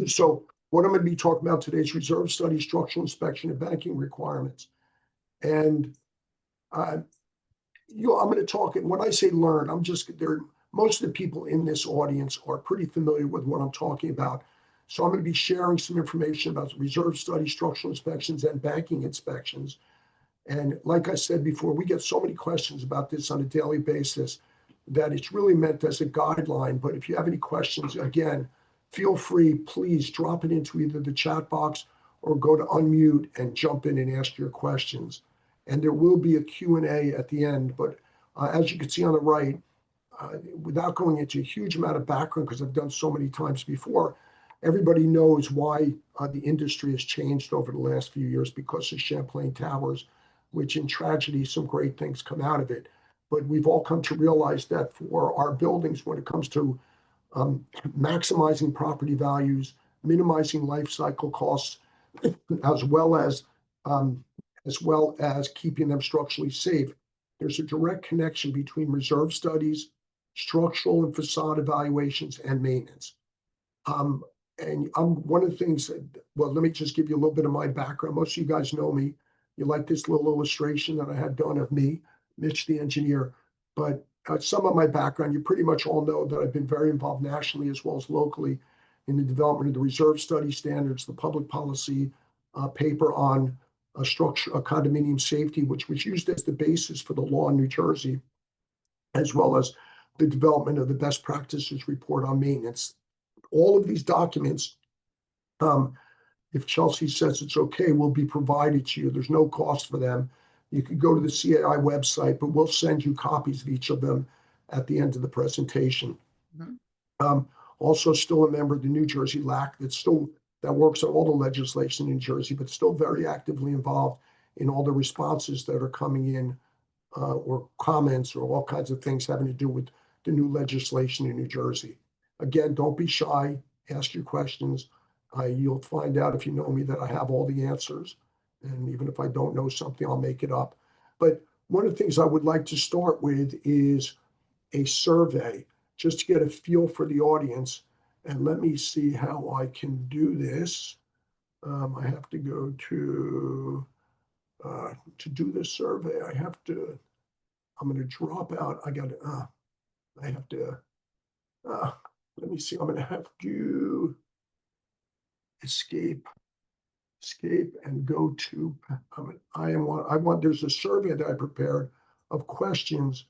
So what I'm going to be talking about today is reserve study, structural inspection, and banking requirements. And I'm going to talk, and when I say learn, most of the people in this audience are pretty familiar with what I'm talking about. So I'm going to be sharing some information about reserve study, structural inspections, and banking inspections. And like I said before, we get so many questions about this on a daily basis that it's really meant as a guideline. But if you have any questions, again, feel free, please drop it into either the chat box or go to unmute and jump in and ask your questions. And there will be a Q&A at the end. But as you can see on the right, without going into a huge amount of background, because I've done so many times before, everybody knows why the industry has changed over the last few years because of Champlain Towers, which in tragedy, some great things come out of it. But we've all come to realize that for our buildings, when it comes to maximizing property values, minimizing life cycle costs, as well as keeping them structurally safe, there's a direct connection between reserve studies, structural and facade evaluations, and maintenance. And one of the things, well, let me just give you a little bit of my background. Most of you guys know me. You like this little illustration that I had done of me, Mitch the engineer. But some of my background, you pretty much all know that I've been very involved nationally as well as locally in the development of the reserve study standards, the public policy paper on condominium safety, which was used as the basis for the law in New Jersey, as well as the development of the best practices report on maintenance. All of these documents, if Chelsea says it's okay, will be provided to you. There's no cost for them. You can go to the CAI website, but we'll send you copies of each of them at the end of the presentation. Mm-hmm. Also still a member of the New Jersey LAC that works on all the legislation in New Jersey, but still very actively involved in all the responses that are coming in or comments or all kinds of things having to do with the new legislation in New Jersey. Again, don't be shy. Ask your questions. You'll find out if you know me that I have all the answers. And even if I don't know something, I'll make it up. But one of the things I would like to start with is a survey, just to get a feel for the audience. And let me see how I can do this. I have to go to do this survey. I'm going to drop out. Let me see. I'm going to have to escape and go to, there's a survey that I prepared of questions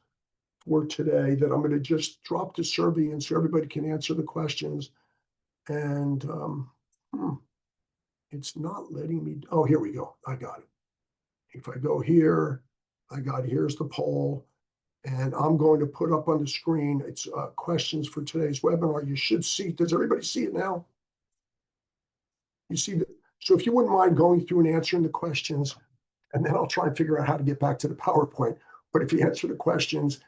for today that I'm going to just drop the survey in so everybody can answer the questions. And it's not letting me, oh, here we go. I got it. If I go here, here's the poll. And I'm going to put up on the screen, it's questions for today's webinar. You should see, does everybody see it now? You see that? So if you wouldn't mind going through and answering the questions, and then I'll try and figure out how to get back to the PowerPoint. But if you answer the questions,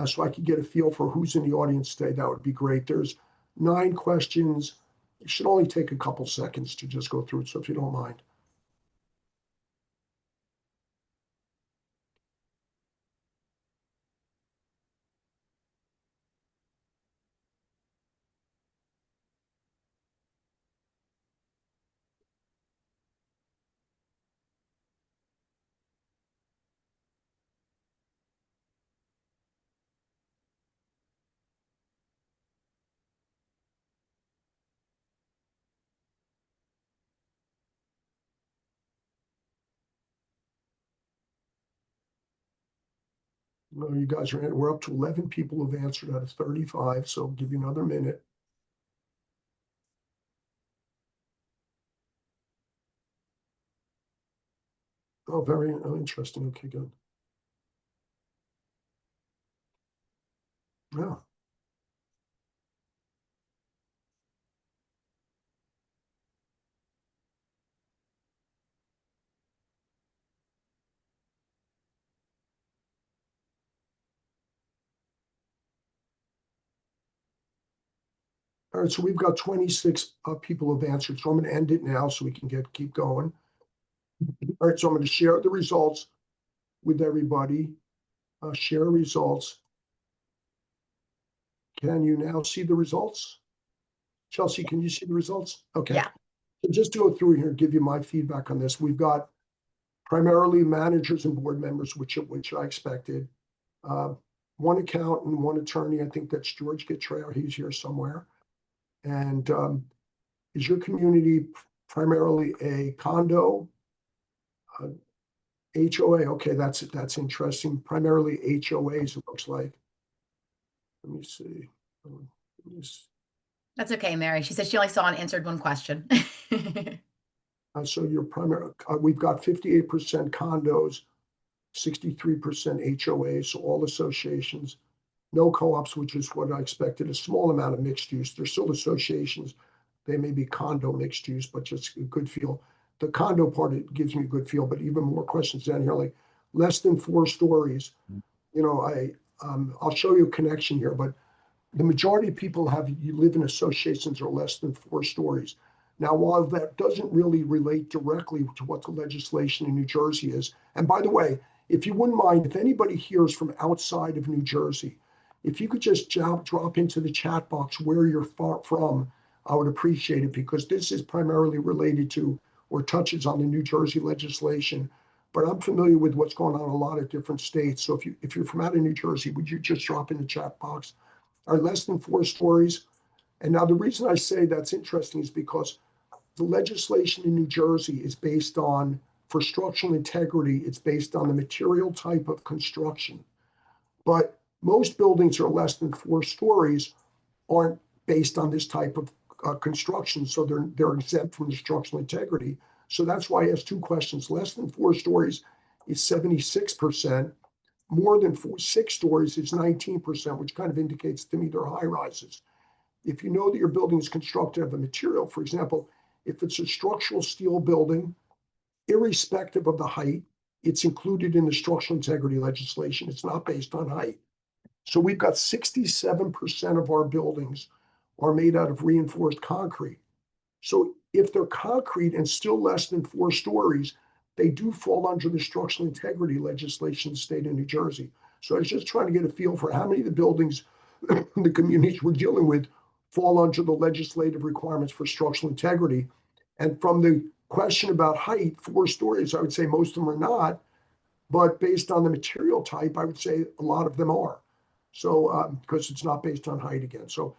so I can get a feel for who's in the audience today, that would be great. There's 9 questions. It should only take a couple seconds to just go through it, so if you don't mind. No, you guys we're up to 11 people who've answered out of 35, so I'll give you another minute. Oh, very interesting. Okay, good. Yeah. All right, so we've got 26 people who've answered, so I'm going to end it now so we can keep going. All right, so I'm going to share the results with everybody. Share results. Can you now see the results? Chelsea, can you see the results? Okay. Yeah. So just to go through here and give you my feedback on this, we've got primarily managers and board members, which I expected. One accountant, one attorney. I think that's George Gitrao. He's here somewhere. And is your community primarily a condo? HOA? Okay, that's interesting. Primarily HOAs, it looks like. Let me see. That's okay, Mary. She said she only saw and answered one question. So your primary, we've got 58% condos, 63% HOAs, so all associations, no co-ops, which is what I expected, a small amount of mixed use. There's still associations. They may be condo mixed use, but just a good feel. The condo part, it gives me a good feel, but even more questions down here, like less than 4 stories. You know, I'll show you a connection here, but the majority of people you live in associations are less than 4 stories. Now, while that doesn't really relate directly to what the legislation in New Jersey is, and by the way, if you wouldn't mind, if anybody here is from outside of New Jersey, if you could just drop into the chat box where you're from, I would appreciate it, because this is primarily related to or touches on the New Jersey legislation. But I'm familiar with what's going on in a lot of different states. So if you're from out of New Jersey, would you just drop in the chat box? Are less than 4 stories. And now the reason I say that's interesting is because the legislation in New Jersey is based on, for structural integrity, it's based on the material type of construction. But most buildings are less than 4 stories aren't based on this type of construction, so they're exempt from the structural integrity. So that's why it has 2 questions. Less than 4 stories is 76%. More than 6 stories is 19%, which kind of indicates to me they're high rises. If you know that your building is constructed of a material, for example, if it's a structural steel building, irrespective of the height, it's included in the structural integrity legislation. It's not based on height. So we've got 67% of our buildings are made out of reinforced concrete. So if they're concrete and still less than 4 stories, they do fall under the structural integrity legislation in the state of New Jersey. So I was just trying to get a feel for how many of the buildings the communities we're dealing with fall under the legislative requirements for structural integrity. And from the question about height, 4 stories, I would say most of them are not. But based on the material type, I would say a lot of them are. So because it's not based on height again. So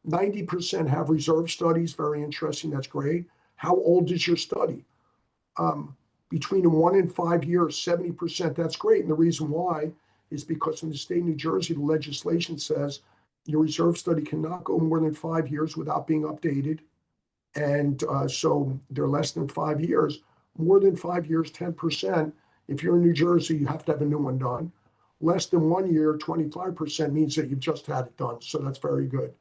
90% have reserve studies. Very interesting. That's great. How old is your study? Between 1 and 5 years, 70%. That's great. And the reason why is because in the state of New Jersey, the legislation says your reserve study cannot go more than 5 years without being updated. And so they're less than 5 years. More than 5 years, 10%. If you're in New Jersey, you have to have a new one done. Less than 1 year, 25% means that you've just had it done. So that's very good.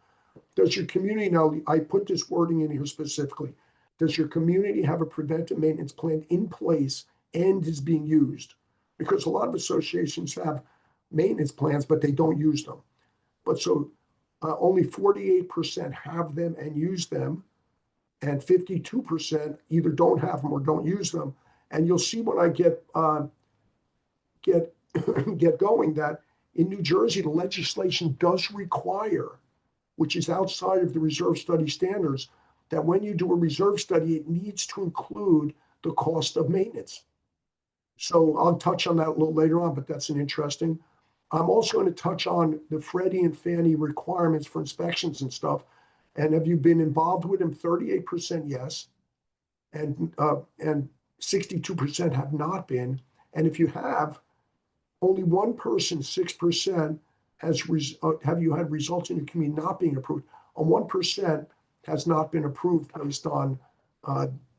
Does your community, now I put this wording in here specifically, does your community have a preventive maintenance plan in place and is being used? Because a lot of associations have maintenance plans, but they don't use them. But so only 48% have them and use them, and 52% either don't have them or don't use them. And you'll see when I get get going that in New Jersey, the legislation does require, which is outside of the reserve study standards, that when you do a reserve study, it needs to include the cost of maintenance. So I'll touch on that a little later on, but that's an interesting. I'm also going to touch on the Freddie and Fannie requirements for inspections and stuff. And have you been involved with them? 38% yes, and 62% have not been. And if you have, only one person, 6%, have you had results in your community not being approved? And 1% has not been approved based on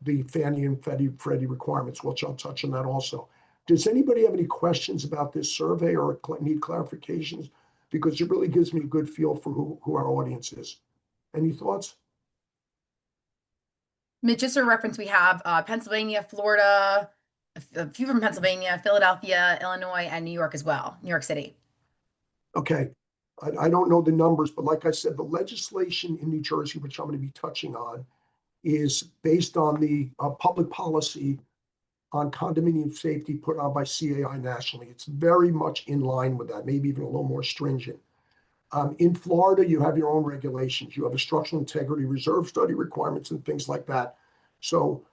the Fannie and Freddie requirements, which I'll touch on that also. Does anybody have any questions about this survey or need clarifications? Because it really gives me a good feel for who our audience is. Any thoughts? Mitch, just a reference, we have Pennsylvania, Florida, a few from Pennsylvania, Philadelphia, Illinois, and New York as well, New York City. Okay. I don't know the numbers, but like I said, the legislation in New Jersey, which I'm going to be touching on, is based on the public policy on condominium safety put out by CAI nationally. It's very much in line with that, maybe even a little more stringent. In Florida, you have your own regulations. You have a structural integrity reserve study requirements and things like that. So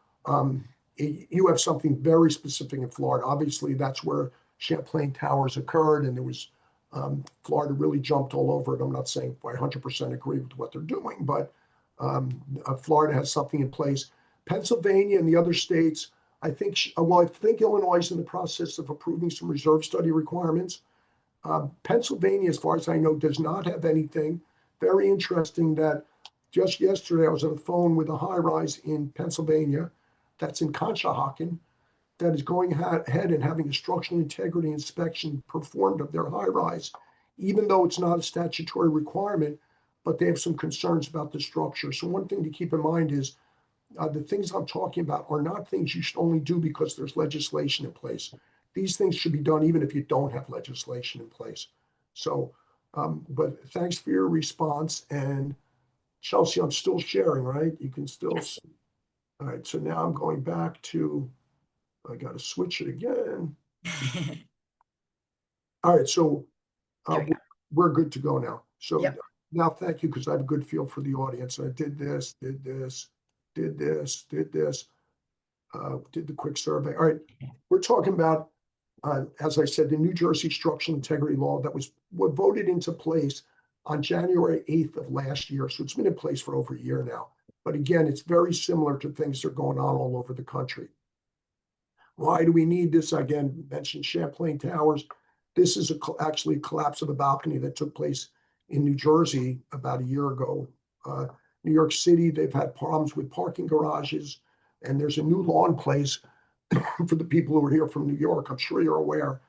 you have something very specific in Florida. Obviously, that's where Champlain Towers occurred, and there was Florida really jumped all over it. I'm not saying I 100% agree with what they're doing, but Florida has something in place. Pennsylvania and the other states, I think, I think Illinois is in the process of approving some reserve study requirements. Pennsylvania, as far as I know, does not have anything. Very interesting that just yesterday I was on the phone with a high rise in Pennsylvania that's in Conshohocken that is going ahead and having a structural integrity inspection performed of their high rise, even though it's not a statutory requirement, but they have some concerns about the structure. So one thing to keep in mind is the things I'm talking about are not things you should only do because there's legislation in place. These things should be done even if you don't have legislation in place. So, but thanks for your response. And Chelsea, I'm still sharing, right? You can still. Yes. All right, so now I'm going back to, I got to switch it again. All right, so There we go. we're good to go now. So Yep. now thank you, because I have a good feel for the audience. I did this, did this, did this, did this. Did the quick survey. All right, we're talking about, as I said, the New Jersey Structural Integrity Law that was voted into place on January 8th of last year. So it's been in place for over a year now. But again, it's very similar to things that are going on all over the country. Why do we need this? Again, mentioned Champlain Towers. This is actually a collapse of a balcony that took place in New Jersey about a year ago. New York City, they've had problems with parking garages, and there's a new law in place for the people who are here from New York. I'm sure you're aware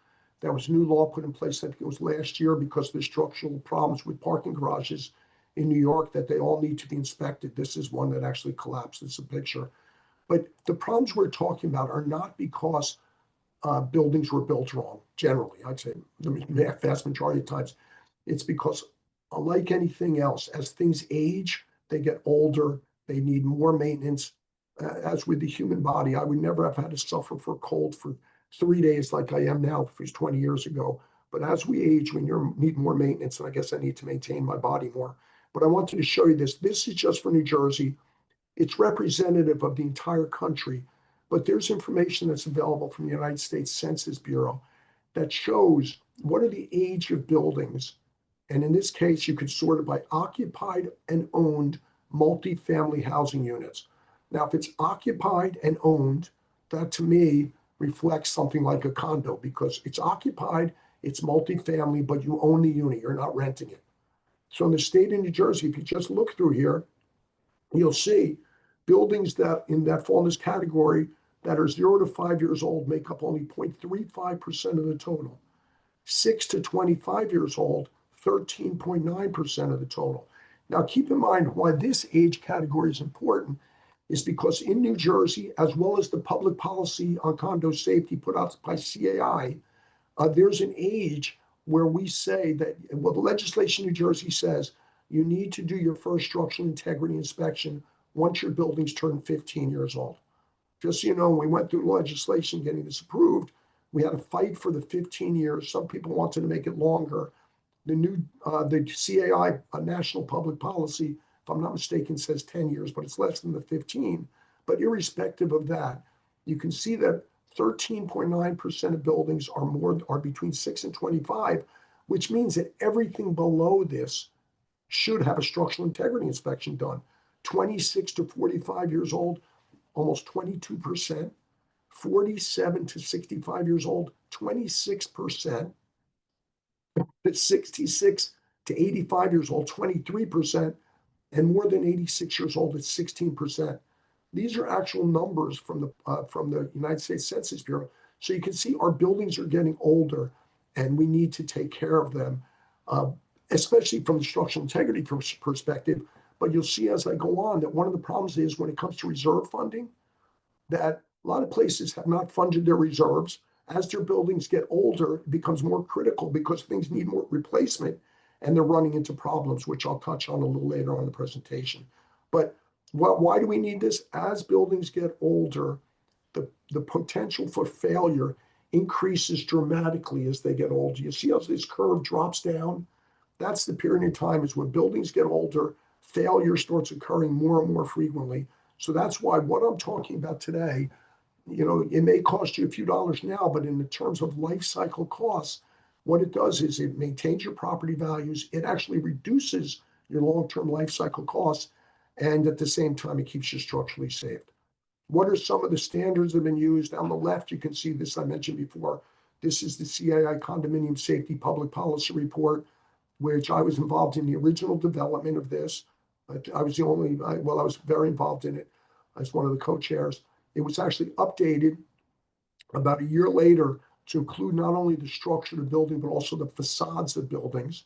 there was a new law put in place, I think it was last year, because of the structural problems with parking garages in New York, that they all need to be inspected. This is one that actually collapsed. It's a picture. But the problems we're talking about are not because buildings were built wrong. Generally, I'd say the vast majority of times, it's because, like anything else, as things age, they get older, they need more maintenance. As with the human body, I would never have had to suffer for a cold for 3 days like I am now, if it was 20 years ago. But as we age, we need more maintenance, and I guess I need to maintain my body more. But I wanted to show you this. This is just for New Jersey. It's representative of the entire country, but there's information that's available from the United States Census Bureau that shows what are the age of buildings. And in this case, you could sort it by occupied and owned multifamily housing units. Now, if it's occupied and owned, that to me reflects something like a condo, because it's occupied, it's multifamily, but you own the unit, you're not renting it. So in the state of New Jersey, if you just look through here, you'll see buildings that fall in this category that are 0 to 5 years old make up only 0.35% of the total. 6 to 25 years old, 13.9% of the total. Now, keep in mind why this age category is important is because in New Jersey, as well as the public policy on condo safety put out by CAI, there's an age where we say that, well, the legislation in New Jersey says you need to do your first structural integrity inspection once your buildings turn 15 years old. Just so you know, when we went through legislation getting this approved, we had a fight for the 15 years. Some people wanted to make it longer. The CAI, National Public Policy, if I'm not mistaken, says 10 years, but it's less than the 15. But irrespective of that, you can see that 13.9% of buildings are between 6 and 25, which means that everything below this should have a structural integrity inspection done. 26 to 45 years old, almost 22%. 47 to 65 years old, 26%. 66 to 85 years old, 23%. And more than 86 years old, it's 16%. These are actual numbers from the United States Census Bureau. So you can see our buildings are getting older, and we need to take care of them, especially from the structural integrity perspective. But you'll see as I go on that one of the problems is when it comes to reserve funding, that a lot of places have not funded their reserves. As their buildings get older, it becomes more critical because things need more replacement, and they're running into problems, which I'll touch on a little later on in the presentation. But why do we need this? As buildings get older, the potential for failure increases dramatically as they get older. You see how this curve drops down? that's the period in time is when buildings get older, failure starts occurring more and more frequently. So that's why what I'm talking about today, it may cost you a few dollars now, but in the terms of life cycle costs, what it does is it maintains your property values. It actually reduces your long-term life cycle costs. And at the same time, it keeps you structurally safe. What are some of the standards that have been used? On the left, you can see this I mentioned before. This is the CAI Condominium Safety Public Policy Report, which I was involved in the original development of this. I was I was very involved in it as one of the co-chairs. It was actually updated about a year later to include not only the structure of the building, but also the facades of buildings.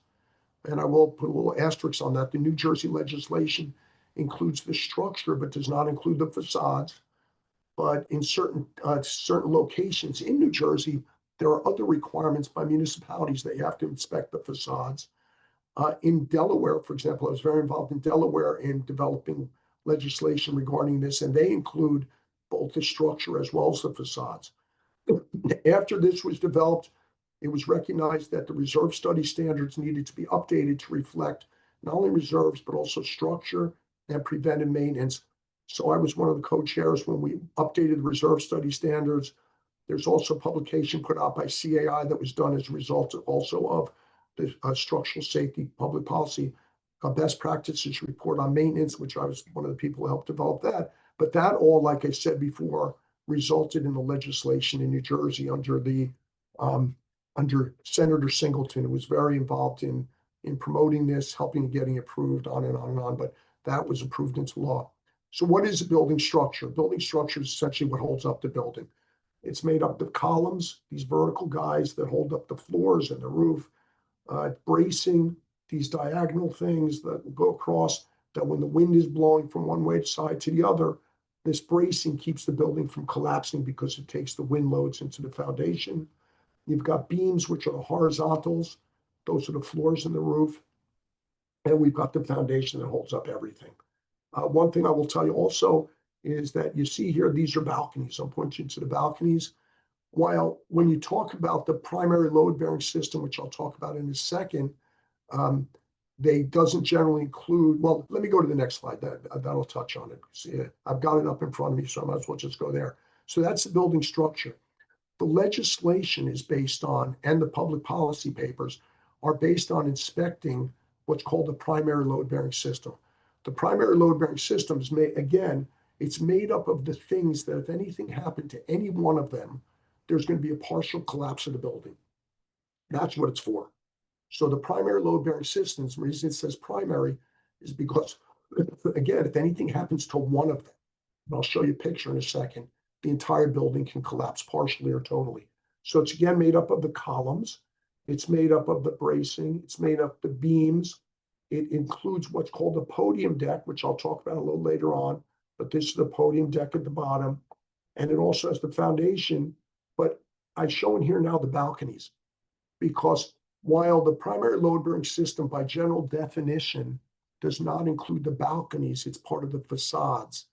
And I will put a little asterisk on that. The New Jersey legislation includes the structure, but does not include the facades. But in certain locations in New Jersey, there are other requirements by municipalities that you have to inspect the facades. In Delaware, for example, I was very involved in Delaware in developing legislation regarding this, and they include both the structure as well as the facades. After this was developed, it was recognized that the reserve study standards needed to be updated to reflect not only reserves, but also structure and preventive maintenance. So I was one of the co-chairs when we updated the reserve study standards. There's also publication put out by CAI that was done as a result also of the structural safety public policy best practices report on maintenance, which I was one of the people who helped develop that. But that all, like I said before, resulted in the legislation in New Jersey under Senator Singleton, who was very involved in promoting this, helping getting approved, on and on and on. But that was approved into law. So what is a building structure? Building structure is essentially what holds up the building. It's made up of columns, these vertical guys that hold up the floors and the roof, bracing, these diagonal things that go across, that when the wind is blowing from one way side to the other, this bracing keeps the building from collapsing because it takes the wind loads into the foundation. You've got beams, which are the horizontals. Those are the floors and the roof. And we've got the foundation that holds up everything. One thing I will tell you also is that you see here, these are balconies. I'm pointing to the balconies. While when you talk about the primary load-bearing system, which I'll talk about in a second, they doesn't generally include, well, let me go to the next slide. That'll touch on it. See, I've got it up in front of me, so I might as well just go there. So that's the building structure. The legislation is based on, and the public policy papers are based on inspecting what's called the primary load-bearing system. The primary load-bearing system is made, again, it's made up of the things that if anything happened to any one of them, there's going to be a partial collapse of the building. That's what it's for. So the primary load-bearing systems, the reason it says primary is because, again, if anything happens to one of them, and I'll show you a picture in a second, the entire building can collapse partially or totally. So it's again made up of the columns. It's made up of the bracing. It's made up of the beams. It includes what's called a podium deck, which I'll talk about a little later on. But this is the podium deck at the bottom. And it also has the foundation. But I'm showing here now the balconies, because while the primary load-bearing system, by general definition, does not include the balconies, it's part of the facades.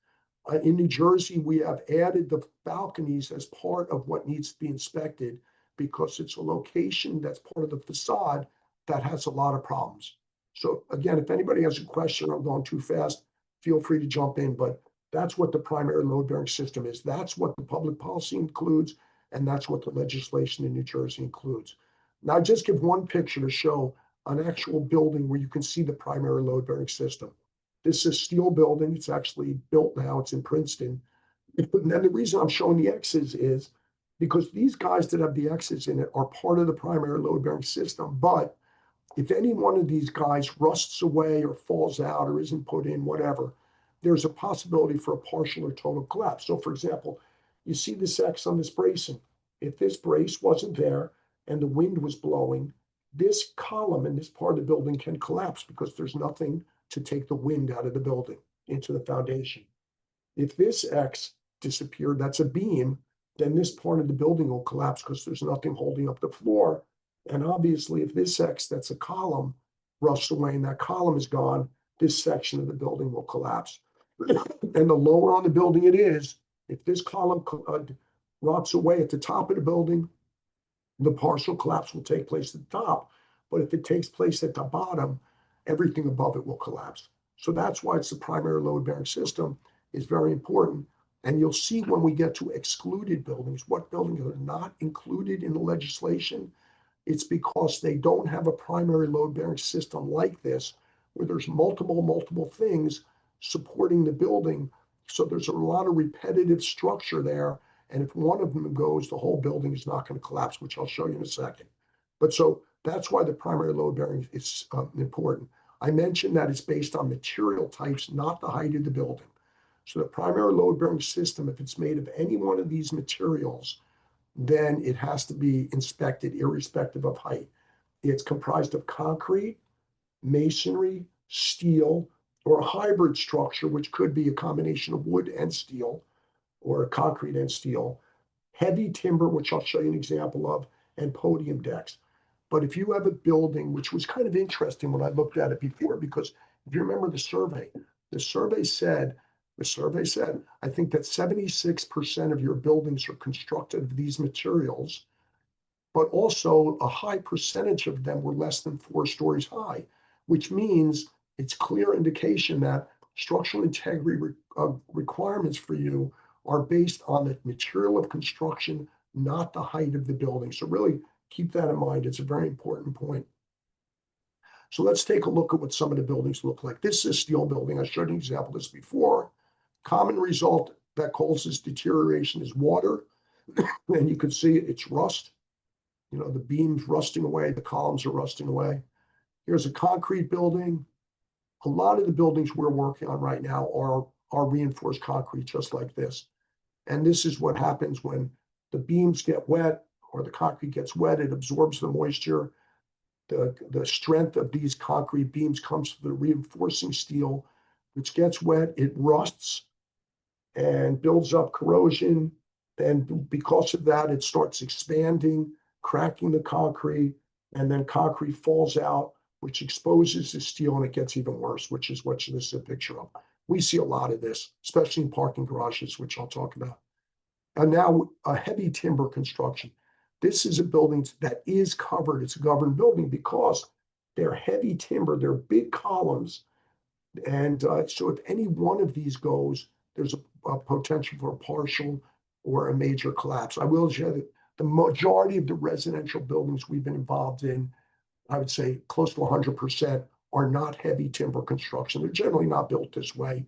In New Jersey, we have added the balconies as part of what needs to be inspected because it's a location that's part of the facade that has a lot of problems. So again, if anybody has a question, I'm going too fast, feel free to jump in, but that's what the primary load-bearing system is. That's what the public policy includes, and that's what the legislation in New Jersey includes. Now, I just give one picture to show an actual building where you can see the primary load-bearing system. This is a steel building. It's actually built now. It's in Princeton. And then the reason I'm showing the X's is because these guys that have the X's in it are part of the primary load-bearing system. But if any one of these guys rusts away or falls out or isn't put in, whatever, there's a possibility for a partial or total collapse. So for example, you see this X on this bracing. If this brace wasn't there and the wind was blowing, this column in this part of the building can collapse because there's nothing to take the wind out of the building into the foundation. If this X disappeared, that's a beam, then this part of the building will collapse because there's nothing holding up the floor. And obviously, if this X, that's a column, rusts away and that column is gone, this section of the building will collapse. And the lower on the building it is, if this column rots away at the top of the building, the partial collapse will take place at the top. But if it takes place at the bottom, everything above it will collapse. So that's why it's the primary load-bearing system is very important. And you'll see when we get to excluded buildings, what buildings are not included in the legislation. It's because they don't have a primary load-bearing system like this, where there's multiple things supporting the building. So there's a lot of repetitive structure there. And if one of them goes, the whole building is not going to collapse, which I'll show you in a second. But so that's why the primary load-bearing is important. I mentioned that it's based on material types, not the height of the building. So the primary load-bearing system, if it's made of any one of these materials, then it has to be inspected irrespective of height. It's comprised of concrete, masonry, steel, or a hybrid structure, which could be a combination of wood and steel, or concrete and steel, heavy timber, which I'll show you an example of, and podium decks. But if you have a building, which was kind of interesting when I looked at it before, because if you remember the survey said, I think that 76% of your buildings are constructed of these materials, but also a high percentage of them were less than 4 stories high, which means it's clear indication that structural integrity requirements for you are based on the material of construction, not the height of the building. So really keep that in mind. It's a very important point. So let's take a look at what some of the buildings look like. This is a steel building. I showed an example of this before. Common result that causes deterioration is water. And you can see it's rust. You know, the beams rusting away, the columns are rusting away. Here's a concrete building. A lot of the buildings we're working on right now are reinforced concrete, just like this. And this is what happens when the beams get wet or the concrete gets wet, it absorbs the moisture. The strength of these concrete beams comes to the reinforcing steel, which gets wet, it rusts and builds up corrosion. And because of that, it starts expanding, cracking the concrete, and then concrete falls out, which exposes the steel, and it gets even worse, which is what this is a picture of. We see a lot of this, especially in parking garages, which I'll talk about. And now a heavy timber construction. This is a building that is covered. It's a governed building because they're heavy timber, they're big columns. And so if any one of these goes, there's a potential for a partial or a major collapse. I will share that the majority of the residential buildings we've been involved in, I would say close to 100%, are not heavy timber construction. They're generally not built this way,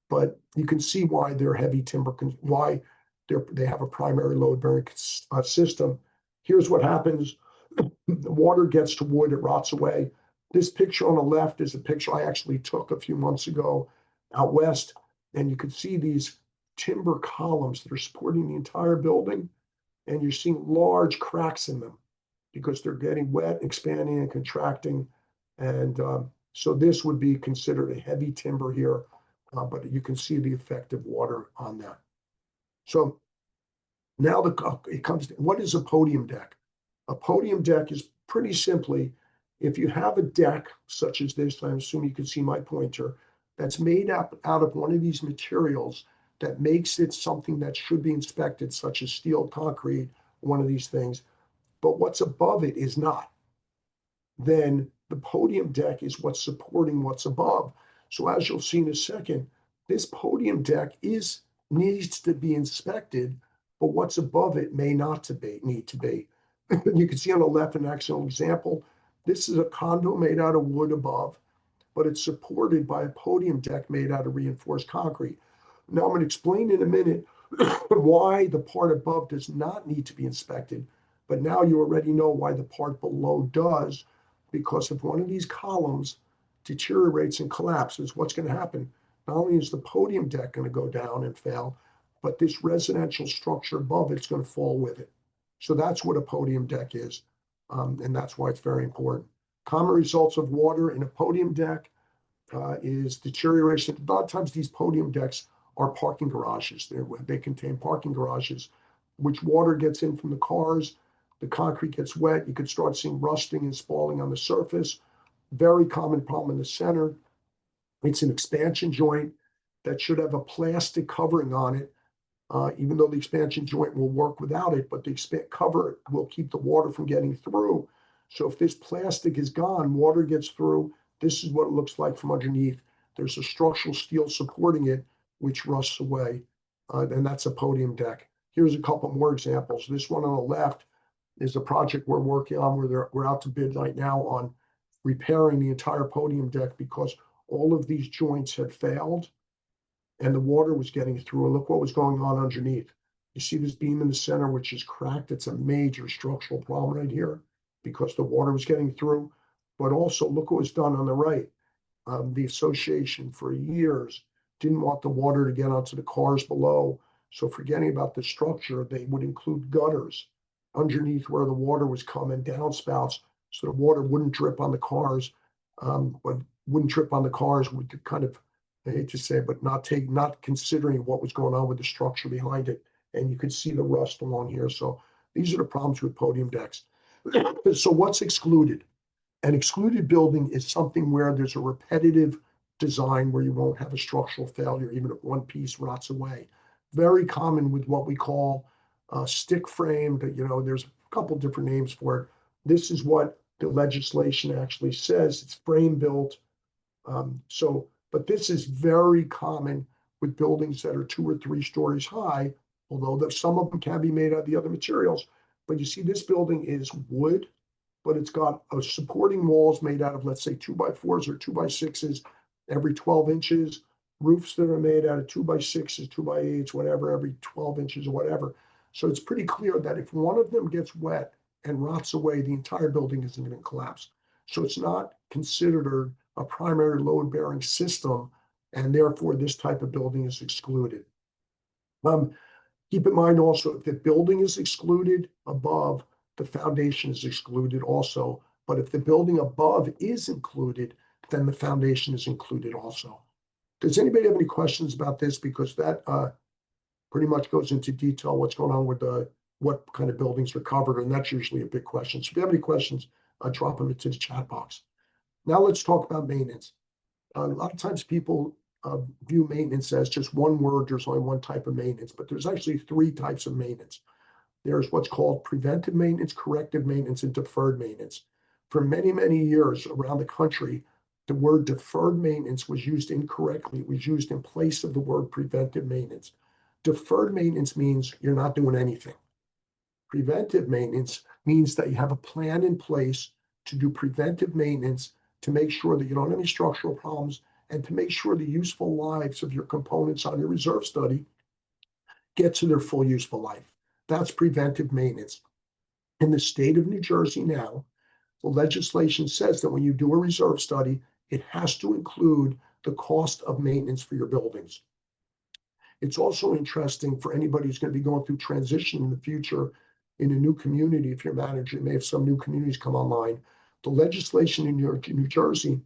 but you can see why they're heavy timber, why they have a primary load-bearing system. Here's what happens. The water gets to wood, it rots away. This picture on the left is a picture I actually took a few months ago out west, and you can see these timber columns that are supporting the entire building, and you're seeing large cracks in them because they're getting wet, expanding and contracting. And so this would be considered a heavy timber here, but you can see the effect of water on that. So now it comes to, what is a podium deck? A podium deck is pretty simply, if you have a deck such as this, I assume you can see my pointer, that's made up out of one of these materials that makes it something that should be inspected, such as steel, concrete, one of these things, but what's above it is not, then the podium deck is what's supporting what's above. So as you'll see in a second, this podium deck needs to be inspected, but what's above it may not need to be. You can see on the left an excellent example. This is a condo made out of wood above, but it's supported by a podium deck made out of reinforced concrete. Now I'm going to explain in a minute why the part above does not need to be inspected, but now you already know why the part below does, because if one of these columns deteriorates and collapses, what's going to happen? Not only is the podium deck going to go down and fail, but this residential structure above it's going to fall with it. So that's what a podium deck is, and that's why it's very important. Common results of water in a podium deck is deterioration. A lot of times these podium decks are parking garages. They contain parking garages, which water gets in from the cars. The concrete gets wet. You could start seeing rusting and spalling on the surface. Very common problem in the center. It's an expansion joint that should have a plastic covering on it, even though the expansion joint will work without it, but the cover will keep the water from getting through. So if this plastic is gone, water gets through. This is what it looks like from underneath. There's a structural steel supporting it, which rusts away. And that's a podium deck. Here's a couple more examples. This one on the left is a project we're working on where we're out to bid right now on repairing the entire podium deck because all of these joints had failed and the water was getting through. And look what was going on underneath. You see this beam in the center, which is cracked. It's a major structural problem right here because the water was getting through. But also look what was done on the right. The association for years didn't want the water to get onto the cars below. So forgetting about the structure, they would include gutters underneath where the water was coming, downspouts, so the water wouldn't drip on the cars. But wouldn't drip on the cars, we could kind of, I hate to say, but not considering what was going on with the structure behind it. And you could see the rust along here. So these are the problems with podium decks. So what's excluded? An excluded building is something where there's a repetitive design where you won't have a structural failure, even if one piece rots away. Very common with what we call stick framed, there's a couple different names for it. This is what the legislation actually says. It's frame built. But this is very common with buildings that are 2 or 3 stories high, although some of them can be made out of the other materials. But you see, this building is wood, but it's got supporting walls made out of, let's say, 2x4s or 2x6s every 12 inches, roofs that are made out of 2x6s, 2x8s, whatever, every 12 inches or whatever. So it's pretty clear that if one of them gets wet and rots away, the entire building isn't going to collapse. So it's not considered a primary load-bearing system, and therefore this type of building is excluded. Keep in mind also, if the building is excluded above, the foundation is excluded also. But if the building above is included, then the foundation is included also. Does anybody have any questions about this? Because that pretty much goes into detail what's going on with what kind of buildings are covered, and that's usually a big question. So if you have any questions, drop them into the chat box. Now let's talk about maintenance. A lot of times people view maintenance as just one word. There's only one type of maintenance, but there's actually 3 types of maintenance. There's what's called preventive maintenance, corrective maintenance, and deferred maintenance. For many, many years around the country, the word deferred maintenance was used incorrectly. It was used in place of the word preventive maintenance. Deferred maintenance means you're not doing anything. Preventive maintenance means that you have a plan in place to do preventive maintenance to make sure that you don't have any structural problems and to make sure the useful lives of your components on your reserve study get to their full useful life. That's preventive maintenance. In the state of New Jersey now, the legislation says that when you do a reserve study, it has to include the cost of maintenance for your buildings. It's also interesting for anybody who's going to be going through transition in the future in a new community. If you're a manager, you may have some new communities come online. The legislation in New Jersey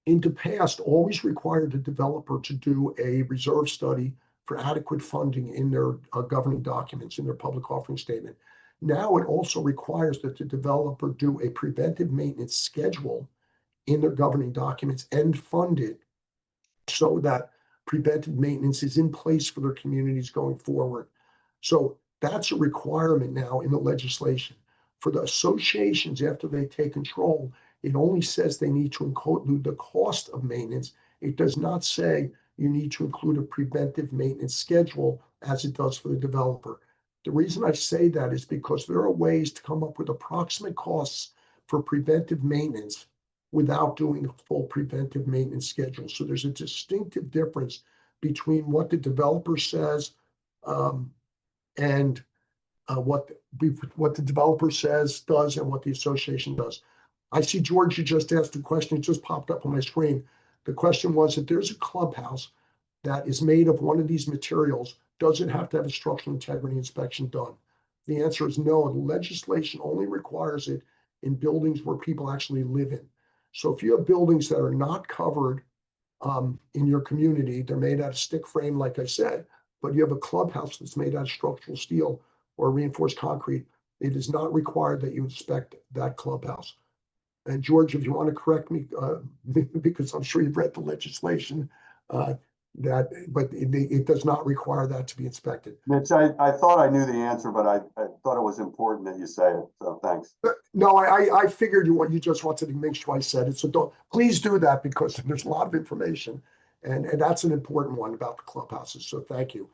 in the past always required the developer to do a reserve study for adequate funding in their governing documents, in their public offering statement. Now it also requires that the developer do a preventive maintenance schedule in their governing documents and fund it so that preventive maintenance is in place for their communities going forward. So that's a requirement now in the legislation. For the associations, after they take control, it only says they need to include the cost of maintenance. It does not say you need to include a preventive maintenance schedule as it does for the developer. The reason I say that is because there are ways to come up with approximate costs for preventive maintenance without doing a full preventive maintenance schedule. So there's a distinctive difference between what the developer says and what the developer says, does, and what the association does. I see, George, you just asked a question. It just popped up on my screen. The question was, if there's a clubhouse that is made of one of these materials, does it have to have a structural integrity inspection done? The answer is no. The legislation only requires it in buildings where people actually live in. So if you have buildings that are not covered in your community, they're made out of stick frame, like I said, but you have a clubhouse that's made out of structural steel or reinforced concrete, it is not required that you inspect that clubhouse. And George, if you want to correct me, because I'm sure you've read the legislation, but it does not require that to be inspected. Mitch, I thought I knew the answer, but I thought it was important that you say it, so thanks. No, I figured you just wanted to make sure I said it, so please do that, because there's a lot of information, and that's an important one about the clubhouses, so thank you.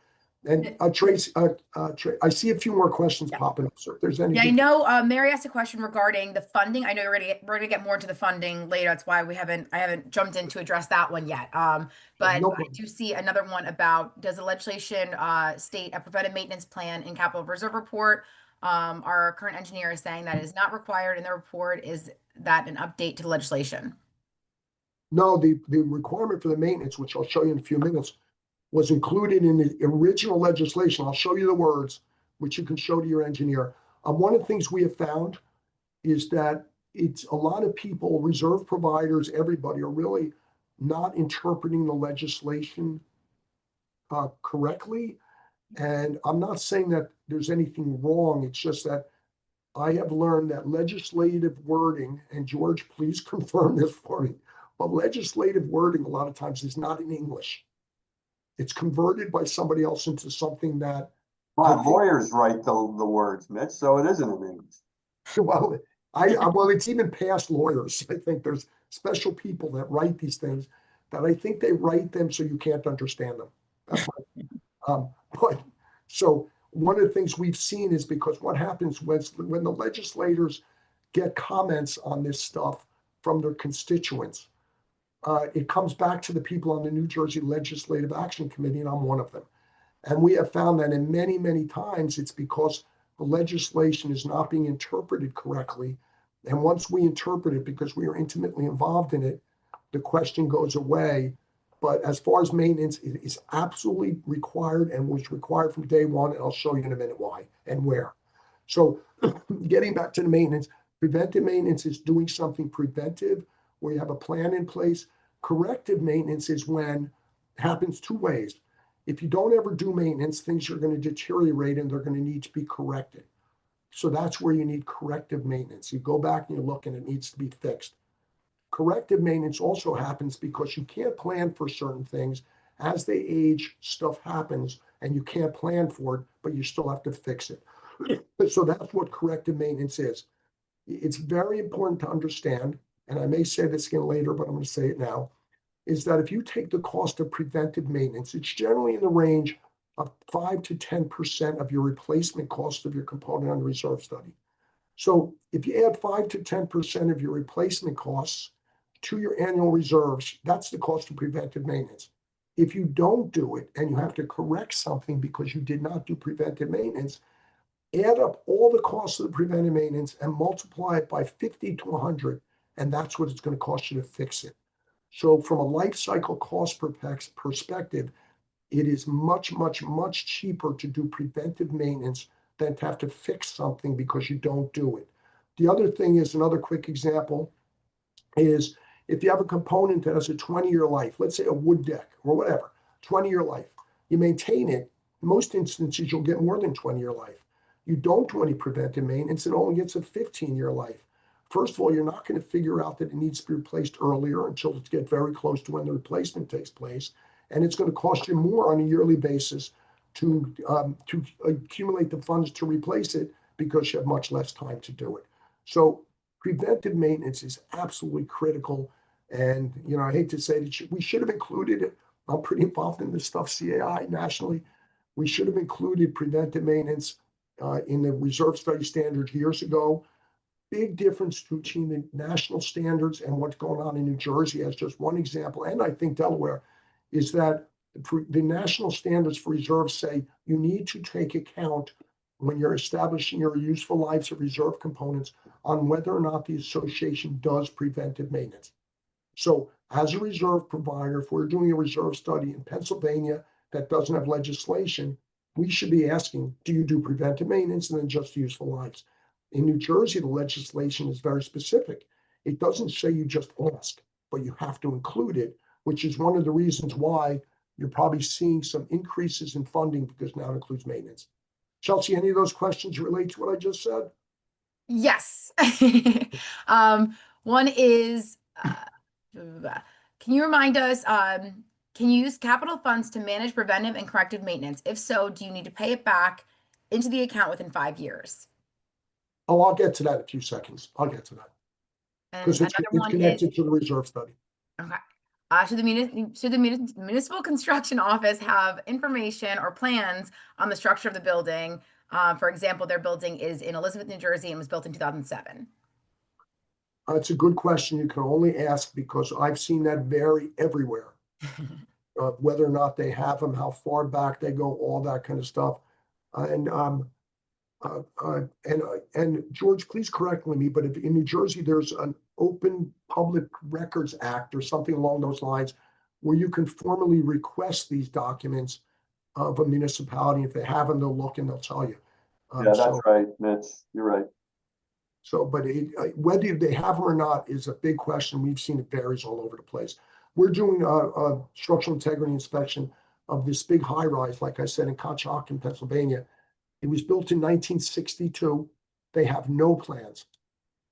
And Tracy, I see a few more questions popping up, so if there's any. Yeah, I know Mary asked a question regarding the funding. I know we're gonna get more into the funding later. That's why I haven't jumped in to address that one yet. But No I do see another one about, does the legislation state a preventive maintenance plan in capital reserve report? Our current engineer is saying that is not required in the report. Is that an update to the legislation? No, the requirement for the maintenance, which I'll show you in a few minutes, was included in the original legislation. I'll show you the words, which you can show to your engineer. One of the things we have found is that it's a lot of people, reserve providers, everybody, are really not interpreting the legislation correctly. And I'm not saying that there's anything wrong. It's just that I have learned that legislative wording, and George, please confirm this for me, but legislative wording a lot of times is not in English. It's converted by somebody else into something that. Lawyers write the words, Mitch, so it isn't in English. Well, it's even past lawyers. I think there's special people that write these things that I think they write them so you can't understand them. That's but so one of the things we've seen is, because what happens when the legislators get comments on this stuff from their constituents, it comes back to the people on the New Jersey Legislative Action Committee, and I'm one of them. And we have found that in many, many times it's because the legislation is not being interpreted correctly. And once we interpret it, because we are intimately involved in it, the question goes away. But as far as maintenance, it is absolutely required and was required from day one. And I'll show you in a minute why and where. So getting back to the maintenance, preventive maintenance is doing something preventive where you have a plan in place. Corrective maintenance is when it happens two ways. If you don't ever do maintenance, things are going to deteriorate and they're going to need to be corrected. So that's where you need corrective maintenance. You go back and you look and it needs to be fixed. Corrective maintenance also happens because you can't plan for certain things. As they age, stuff happens and you can't plan for it, but you still have to fix it. So that's what corrective maintenance is. It's very important to understand, and I may say this again later, but I'm going to say it now, is that if you take the cost of preventive maintenance, it's generally in the range of 5 to 10% of your replacement cost of your component on the reserve study. So if you add 5 to 10% of your replacement costs to your annual reserves, that's the cost of preventive maintenance. If you don't do it and you have to correct something because you did not do preventive maintenance, add up all the costs of the preventive maintenance and multiply it by 50 to 100, and that's what it's going to cost you to fix it. So from a life cycle cost perspective, it is much, much, much cheaper to do preventive maintenance than to have to fix something because you don't do it. The other thing is, another quick example is, if you have a component that has a 20-year life, let's say a wood deck or whatever, 20-year life, you maintain it. In most instances, you'll get more than 20-year life. You don't do any preventive maintenance, it only gets a 15-year life. First of all, you're not going to figure out that it needs to be replaced earlier until it gets very close to when the replacement takes place. And it's going to cost you more on a yearly basis to accumulate the funds to replace it because you have much less time to do it. So preventive maintenance is absolutely critical. And, I hate to say that we should have included it. I'm pretty involved in this stuff, CAI nationally. We should have included preventive maintenance in the reserve study standards years ago. Big difference between the national standards and what's going on in New Jersey, as just one example, and I think Delaware, is that the national standards for reserves say you need to take account when you're establishing your useful lives of reserve components on whether or not the association does preventive maintenance. So as a reserve provider, if we're doing a reserve study in Pennsylvania that doesn't have legislation, we should be asking, do you do preventive maintenance and then just useful lives? In New Jersey, the legislation is very specific. It doesn't say you just ask, but you have to include it, which is one of the reasons why you're probably seeing some increases in funding, because now it includes maintenance. Chelsea, any of those questions relate to what I just said? Yes. One is, can you remind us, Can you use capital funds to manage preventive and corrective maintenance? If so, do you need to pay it back into the account within 5 years? Oh, I'll get to that in a few seconds. I'll get to that. And Because it's another one is, connected to the reserve study. okay. Should the municipal construction office have information or plans on the structure of the building? For example, their building is in Elizabeth, New Jersey, and was built in 2007. It's a good question. You can only ask because I've seen that vary everywhere. Whether or not they have them, how far back they go, all that kind of stuff. And George, please correct me, but if in New Jersey, there's an Open Public Records Act or something along those lines where you can formally request these documents of a municipality. If they have them, they'll look and they'll tell you. Yeah, that's right, Mitch. You're right. So, but whether they have them or not is a big question. We've seen it varies all over the place. We're doing a structural integrity inspection of this big high rise, like I said, in Cochaired, Pennsylvania. It was built in 1962. They have no plans.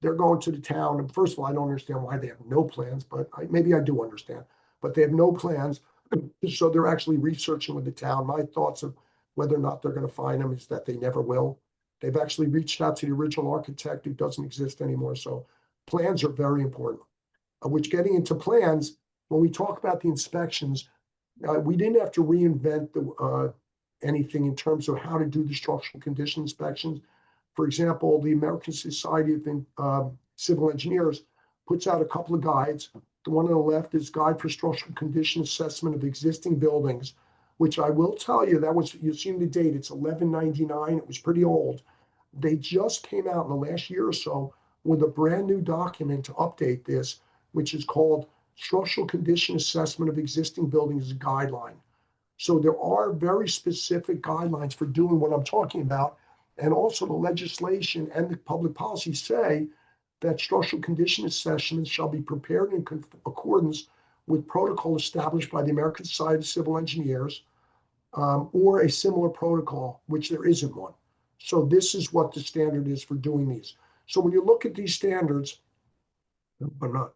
They're going to the town. And first of all, I don't understand why they have no plans, but maybe I do understand. But they have no plans. So they're actually researching with the town. My thoughts of whether or not they're going to find them is that they never will. They've actually reached out to the original architect who doesn't exist anymore. So plans are very important. Which getting into plans, when we talk about the inspections, we didn't have to reinvent anything in terms of how to do the structural condition inspections. For example, the American Society of Civil Engineers puts out a couple of guides. The one on the left is Guide for Structural Condition Assessment of Existing Buildings, which I will tell you, that was, you've seen the date, it's 1199. It was pretty old. They just came out in the last year or so with a brand new document to update this, which is called Structural Condition Assessment of Existing Buildings Guideline. So there are very specific guidelines for doing what I'm talking about. And also the legislation and the public policy say that structural condition assessments shall be prepared in accordance with protocol established by the American Society of Civil Engineers, or a similar protocol, which there isn't one. So this is what the standard is for doing these. So when you look at these standards, but not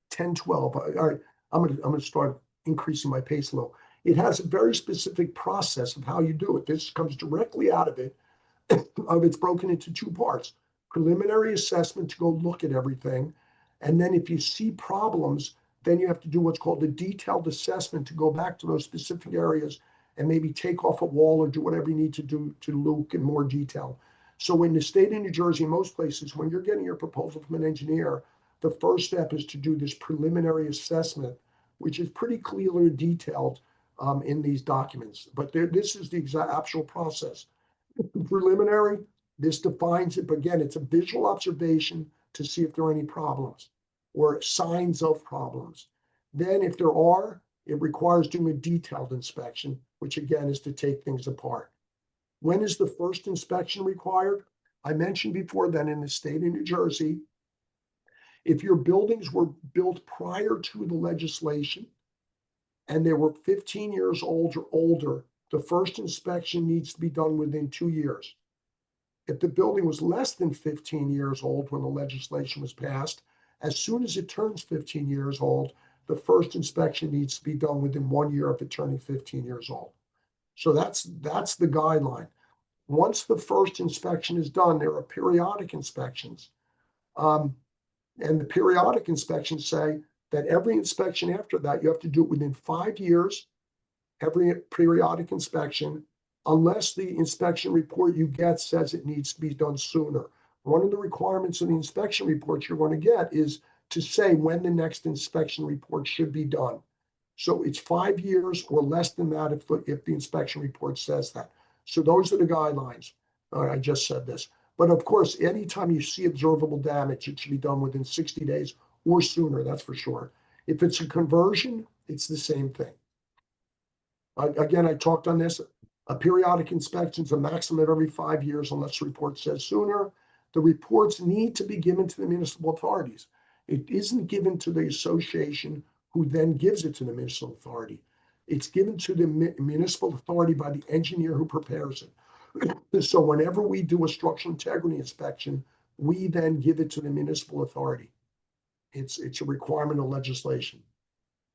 10, 12, all right, I'm gonna start increasing my pace a little. It has a very specific process of how you do it. This comes directly out of it. It's broken into two parts: preliminary assessment to go look at everything. And then if you see problems, then you have to do what's called a detailed assessment to go back to those specific areas and maybe take off a wall or do whatever you need to do to look in more detail. So in the state of New Jersey, most places, when you're getting your proposal from an engineer, the first step is to do this preliminary assessment, which is pretty clearly detailed in these documents. But this is the exact actual process. Preliminary, this defines it, but again, it's a visual observation to see if there are any problems or signs of problems. Then if there are, it requires doing a detailed inspection, which again is to take things apart. When is the first inspection required? I mentioned before that in the state of New Jersey, if your buildings were built prior to the legislation and they were 15 years old or older, the first inspection needs to be done within 2 years. If the building was less than 15 years old when the legislation was passed, as soon as it turns 15 years old, the first inspection needs to be done within 1 year of it turning 15 years old. So that's the guideline. Once the first inspection is done, there are periodic inspections. And the periodic inspections say that every inspection after that, you have to do it within 5 years, every periodic inspection, unless the inspection report you get says it needs to be done sooner. One of the requirements of the inspection reports you're going to get is to say when the next inspection report should be done. So it's 5 years or less than that if the inspection report says that. So those are the guidelines. All right, I just said this. But of course, anytime you see observable damage, it should be done within 60 days or sooner, that's for sure. If it's a conversion, it's the same thing. Again, I talked on this. A periodic inspection is a maximum of every 5 years unless the report says sooner. The reports need to be given to the municipal authorities. It isn't given to the association who then gives it to the municipal authority. It's given to the municipal authority by the engineer who prepares it. So whenever we do a structural integrity inspection, we then give it to the municipal authority. It's a requirement of legislation.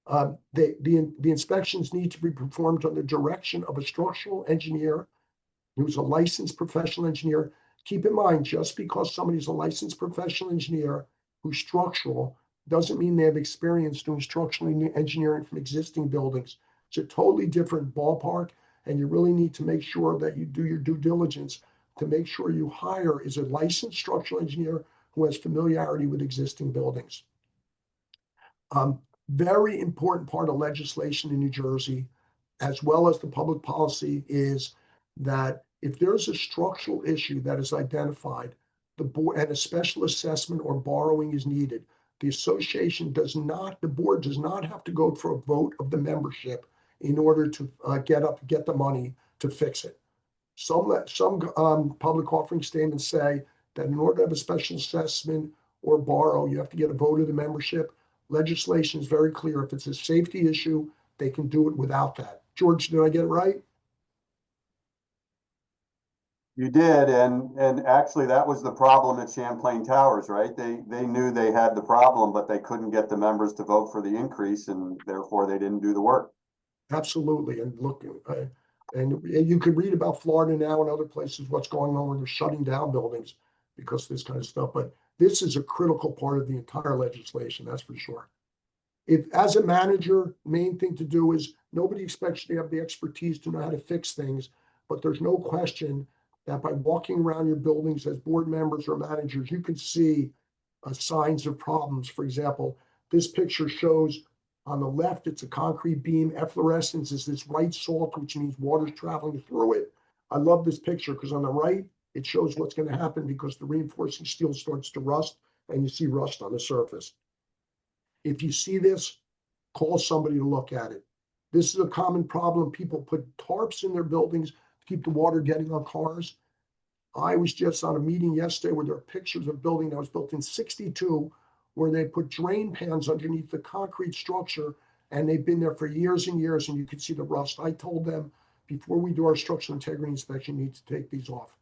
The inspections need to be performed under direction of a structural engineer who's a licensed professional engineer. Keep in mind, just because somebody's a licensed professional engineer who's structural doesn't mean they have experience doing structural engineering from existing buildings. It's a totally different ballpark, and you really need to make sure that you do your due diligence to make sure you hire is a licensed structural engineer who has familiarity with existing buildings. Very important part of legislation in New Jersey, as well as the public policy, is that if there's a structural issue that is identified, the board and a special assessment or borrowing is needed, the association does not, the board does not have to go for a vote of the membership in order to get the money to fix it. Some public offering statements say that in order to have a special assessment or borrow, you have to get a vote of the membership. Legislation is very clear. If it's a safety issue, they can do it without that. George, did I get it right? You did, and actually that was the problem at Champlain Towers, right? They knew they had the problem, but they couldn't get the members to vote for the increase, and therefore they didn't do the work. Absolutely. And look, and you could read about Florida now and other places, what's going on when they're shutting down buildings because of this kind of stuff. But this is a critical part of the entire legislation, that's for sure. If, as a manager, main thing to do is nobody expects you to have the expertise to know how to fix things, but there's no question that by walking around your buildings as board members or managers, you can see signs of problems. For example, this picture shows on the left, it's a concrete beam. Efflorescence is this white salt, which means water's traveling through it. I love this picture because on the right, it shows what's going to happen because the reinforcing steel starts to rust and you see rust on the surface. If you see this, call somebody to look at it. This is a common problem. People put tarps in their buildings to keep the water getting on cars. I was just on a meeting yesterday where there are pictures of a building that was built in '62 where they put drain pans underneath the concrete structure, and they've been there for years and years, and you can see the rust. I told them, before we do our structural integrity inspection, you need to take these off.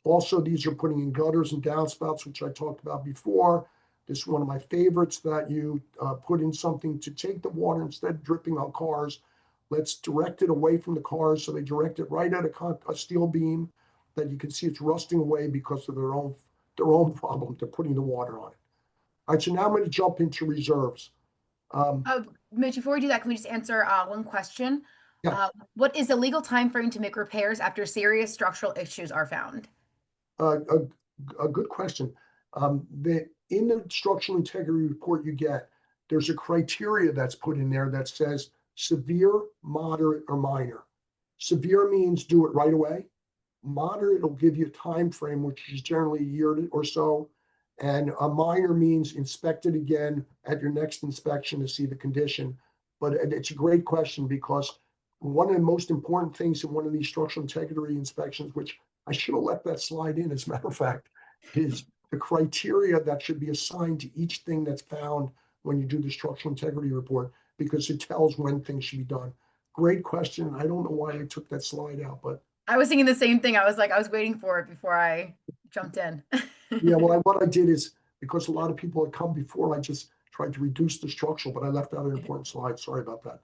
Also, these are putting in gutters and downspouts, which I talked about before. This is one of my favorites, that you put in something to take the water instead of dripping on cars. Let's direct it away from the cars. So they direct it right at a steel beam that you can see it's rusting away because of their own problem. They're putting the water on it. All right, so now I'm going to jump into reserves. Mitch, before we do that, can we just answer one question? Yeah. What is the legal time frame to make repairs after serious structural issues are found? A good question. In the structural integrity report you get, there's a criteria that's put in there that says severe, moderate, or minor. Severe means do it right away. Moderate will give you a time frame, which is generally a year or so. And a minor means inspect it again at your next inspection to see the condition. But it's a great question because one of the most important things in one of these structural integrity inspections, which I should have let that slide in, as a matter of fact, is the criteria that should be assigned to each thing that's found when you do the structural integrity report, because it tells when things should be done. Great question. I don't know why I took that slide out, but I was thinking the same thing. I was waiting for it before I jumped in. yeah, well, what I did is, because a lot of people had come before, I just tried to reduce the structural, but I left out an important slide. Sorry about that.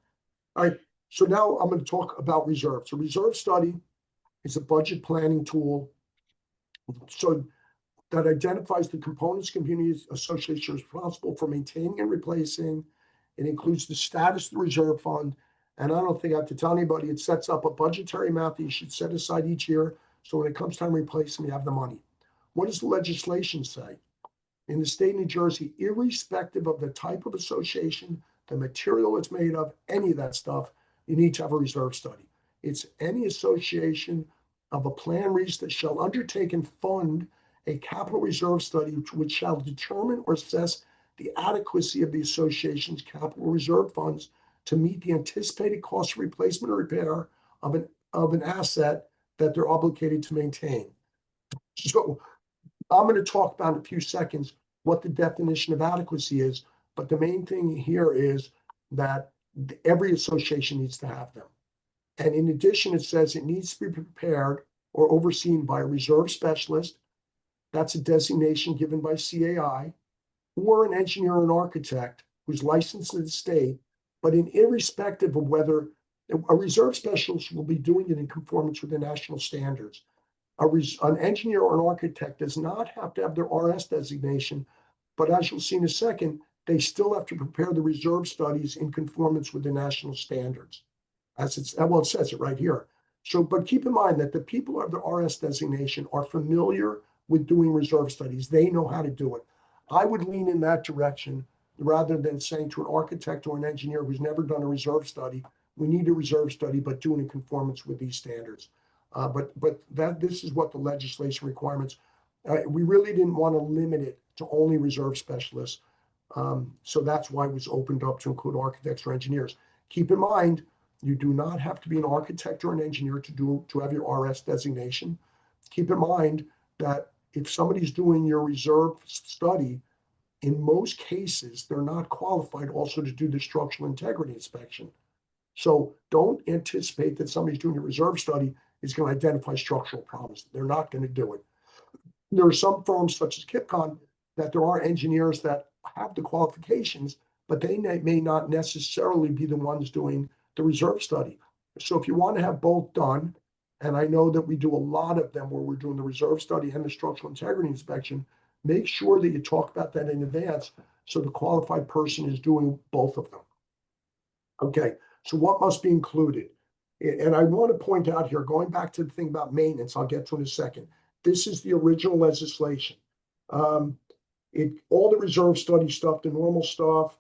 All right, so now I'm going to talk about reserves. A reserve study is a budget planning tool so that identifies the components communities association responsible for maintaining and replacing. It includes the status of the reserve fund. And I don't think I have to tell anybody, it sets up a budgetary amount that you should set aside each year. So when it comes time to replace them, you have the money. What does the legislation say? In the state of New Jersey, irrespective of the type of association, the material it's made of, any of that stuff, you need to have a reserve study. It's any association of a plan reach that shall undertake and fund a capital reserve study which shall determine or assess the adequacy of the association's capital reserve funds to meet the anticipated cost of replacement or repair of an asset that they're obligated to maintain. So I'm going to talk about in a few seconds what the definition of adequacy is, but the main thing here is that every association needs to have them. And in addition, it says it needs to be prepared or overseen by a reserve specialist. That's a designation given by CAI, or an engineer or an architect who's licensed in the state, but irrespective of whether a reserve specialist will be doing it in conformance with the national standards. An engineer or an architect does not have to have their RS designation, but as you'll see in a second, they still have to prepare the reserve studies in conformance with the national standards. As it's, well, it says it right here. So, but keep in mind that the people who have the RS designation are familiar with doing reserve studies. They know how to do it. I would lean in that direction rather than saying to an architect or an engineer who's never done a reserve study, we need a reserve study, but do it in conformance with these standards. But this is what the legislation requirements. We really didn't want to limit it to only reserve specialists. So that's why it was opened up to include architects or engineers. Keep in mind, you do not have to be an architect or an engineer to have your RS designation. Keep in mind that if somebody's doing your reserve study, in most cases, they're not qualified also to do the structural integrity inspection. So don't anticipate that somebody's doing a reserve study is going to identify structural problems. They're not going to do it. There are some firms such as Kipcon that there are engineers that have the qualifications, but they may not necessarily be the ones doing the reserve study. So if you want to have both done, and I know that we do a lot of them where we're doing the reserve study and the structural integrity inspection, make sure that you talk about that in advance so the qualified person is doing both of them. Okay, so what must be included? And I want to point out here, going back to the thing about maintenance, I'll get to in a second. This is the original legislation. All the reserve study stuff, the normal stuff,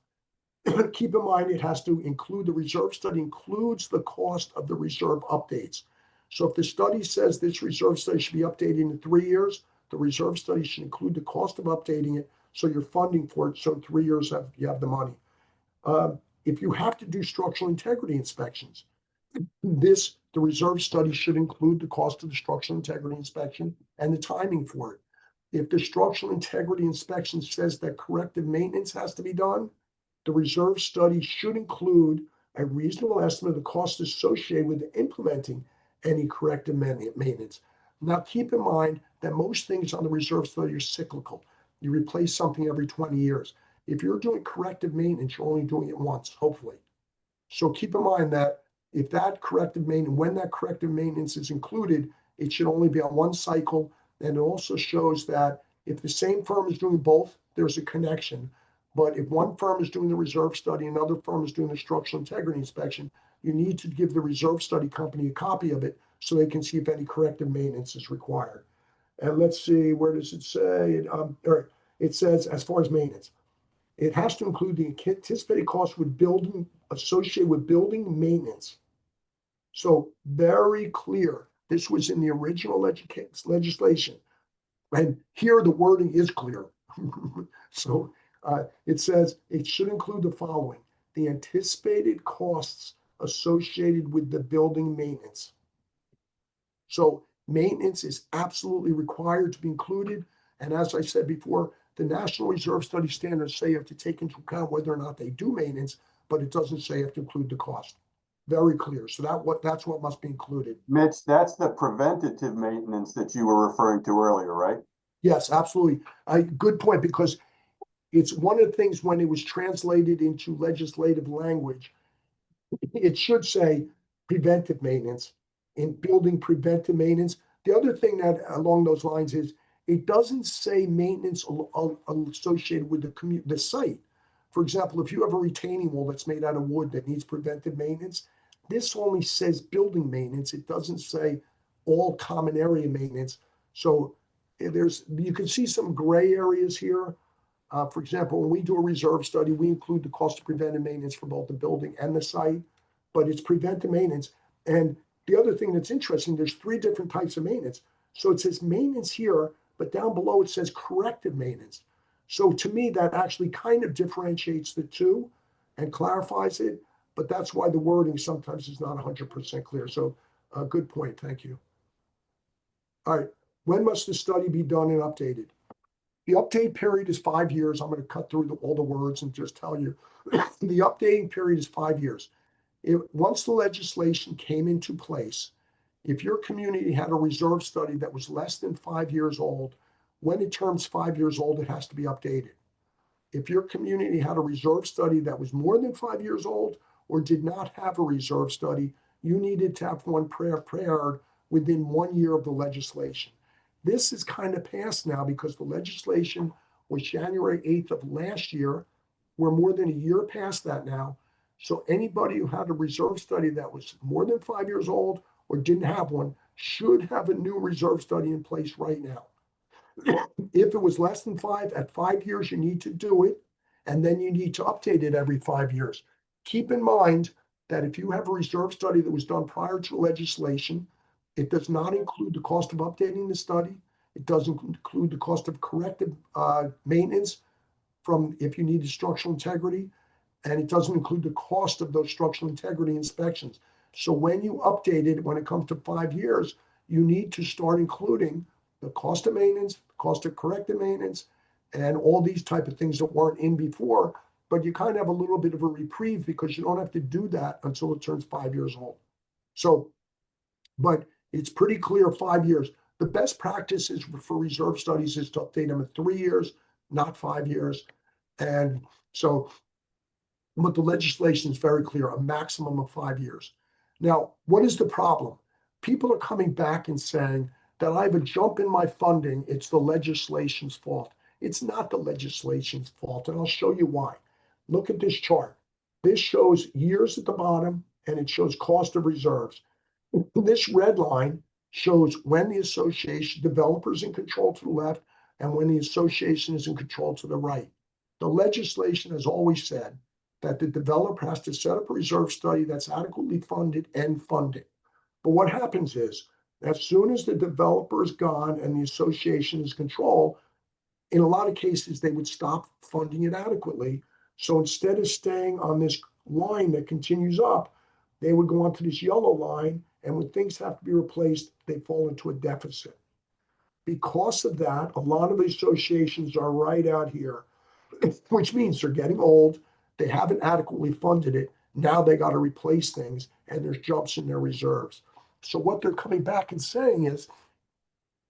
keep in mind it has to include the reserve study includes the cost of the reserve updates. So if the study says this reserve study should be updated in 3 years, the reserve study should include the cost of updating it. So you're funding for it. So in 3 years, you have the money. If you have to do structural integrity inspections, the reserve study should include the cost of the structural integrity inspection and the timing for it. If the structural integrity inspection says that corrective maintenance has to be done, the reserve study should include a reasonable estimate of the cost associated with implementing any corrective maintenance. Now, keep in mind that most things on the reserve study are cyclical. You replace something every 20 years. If you're doing corrective maintenance, you're only doing it once, hopefully. So keep in mind that if that corrective maintenance, when that corrective maintenance is included, it should only be on one cycle. And it also shows that if the same firm is doing both, there's a connection. But if one firm is doing the reserve study, another firm is doing the structural integrity inspection, you need to give the reserve study company a copy of it so they can see if any corrective maintenance is required. And let's see, where does it say? It says, as far as maintenance, it has to include the anticipated cost with building associated with building maintenance. So very clear. This was in the original legislation. And here the wording is clear. So it says it should include the following: the anticipated costs associated with the building maintenance. So maintenance is absolutely required to be included. And as I said before, the National Reserve Study standards say you have to take into account whether or not they do maintenance, but it doesn't say you have to include the cost. Very clear. So that's what must be included. Mitch, that's the preventative maintenance that you were referring to earlier, right? Yes, absolutely. Good point, because it's one of the things when it was translated into legislative language, it should say preventive maintenance, in building preventive maintenance. The other thing that along those lines is it doesn't say maintenance associated with the site. For example, if you have a retaining wall that's made out of wood that needs preventive maintenance, this only says building maintenance. It doesn't say all common area maintenance. So you can see some gray areas here. For example, when we do a reserve study, we include the cost of preventive maintenance for both the building and the site, but it's preventive maintenance. And the other thing that's interesting, there's 3 different types of maintenance. So it says maintenance here, but down below it says corrective maintenance. So to me, that actually kind of differentiates the two and clarifies it, but that's why the wording sometimes is not 100% clear. So good point, thank you. All right, when must the study be done and updated? The update period is 5 years. I'm going to cut through all the words and just tell you. The updating period is 5 years. Once the legislation came into place, if your community had a reserve study that was less than 5 years old, when it turns 5 years old, it has to be updated. if your community had a reserve study that was more than 5 years old or did not have a reserve study, you needed to have one prepared within 1 year of the legislation. This is kind of past now because the legislation was January 8th of last year. We're more than a year past that now. So anybody who had a reserve study that was more than 5 years old or didn't have one should have a new reserve study in place right now. If it was less than 5, at 5 years, you need to do it, and then you need to update it every 5 years. Keep in mind that if you have a reserve study that was done prior to legislation, it does not include the cost of updating the study. It doesn't include the cost of corrective maintenance from if you needed structural integrity, and it doesn't include the cost of those structural integrity inspections. So when you update it, when it comes to 5 years, you need to start including the cost of maintenance, cost of corrective maintenance, and all these type of things that weren't in before. But you kind of have a little bit of a reprieve because you don't have to do that until it turns 5 years old. So, but it's pretty clear 5 years. The best practice is for reserve studies is to update them at 3 years, not 5 years. And so, but the legislation is very clear, a maximum of 5 years. Now, what is the problem? People are coming back and saying that I have a jump in my funding, it's the legislation's fault. It's not the legislation's fault, and I'll show you why. Look at this chart. This shows years at the bottom, and it shows cost of reserves. This red line shows when the association developer is in control to the left and when the association is in control to the right. The legislation has always said that the developer has to set up a reserve study that's adequately funded and funded. But what happens is, as soon as the developer is gone and the association is controlled, in a lot of cases, they would stop funding it adequately. So instead of staying on this line that continues up, they would go onto this yellow line, and when things have to be replaced, they fall into a deficit. Because of that, a lot of the associations are right out here, which means they're getting old, they haven't adequately funded it, now they got to replace things, and there's jumps in their reserves. So what they're coming back and saying is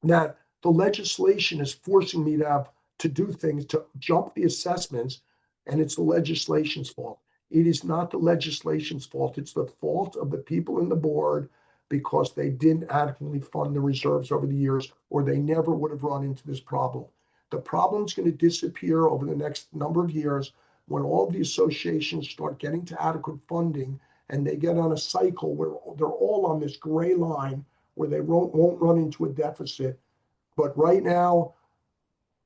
that the legislation is forcing me to do things to jump the assessments, and it's the legislation's fault. It is not the legislation's fault. It's the fault of the people in the board because they didn't adequately fund the reserves over the years, or they never would have run into this problem. The problem's going to disappear over the next number of years when all of the associations start getting to adequate funding and they get on a cycle where they're all on this gray line where they won't run into a deficit. But right now,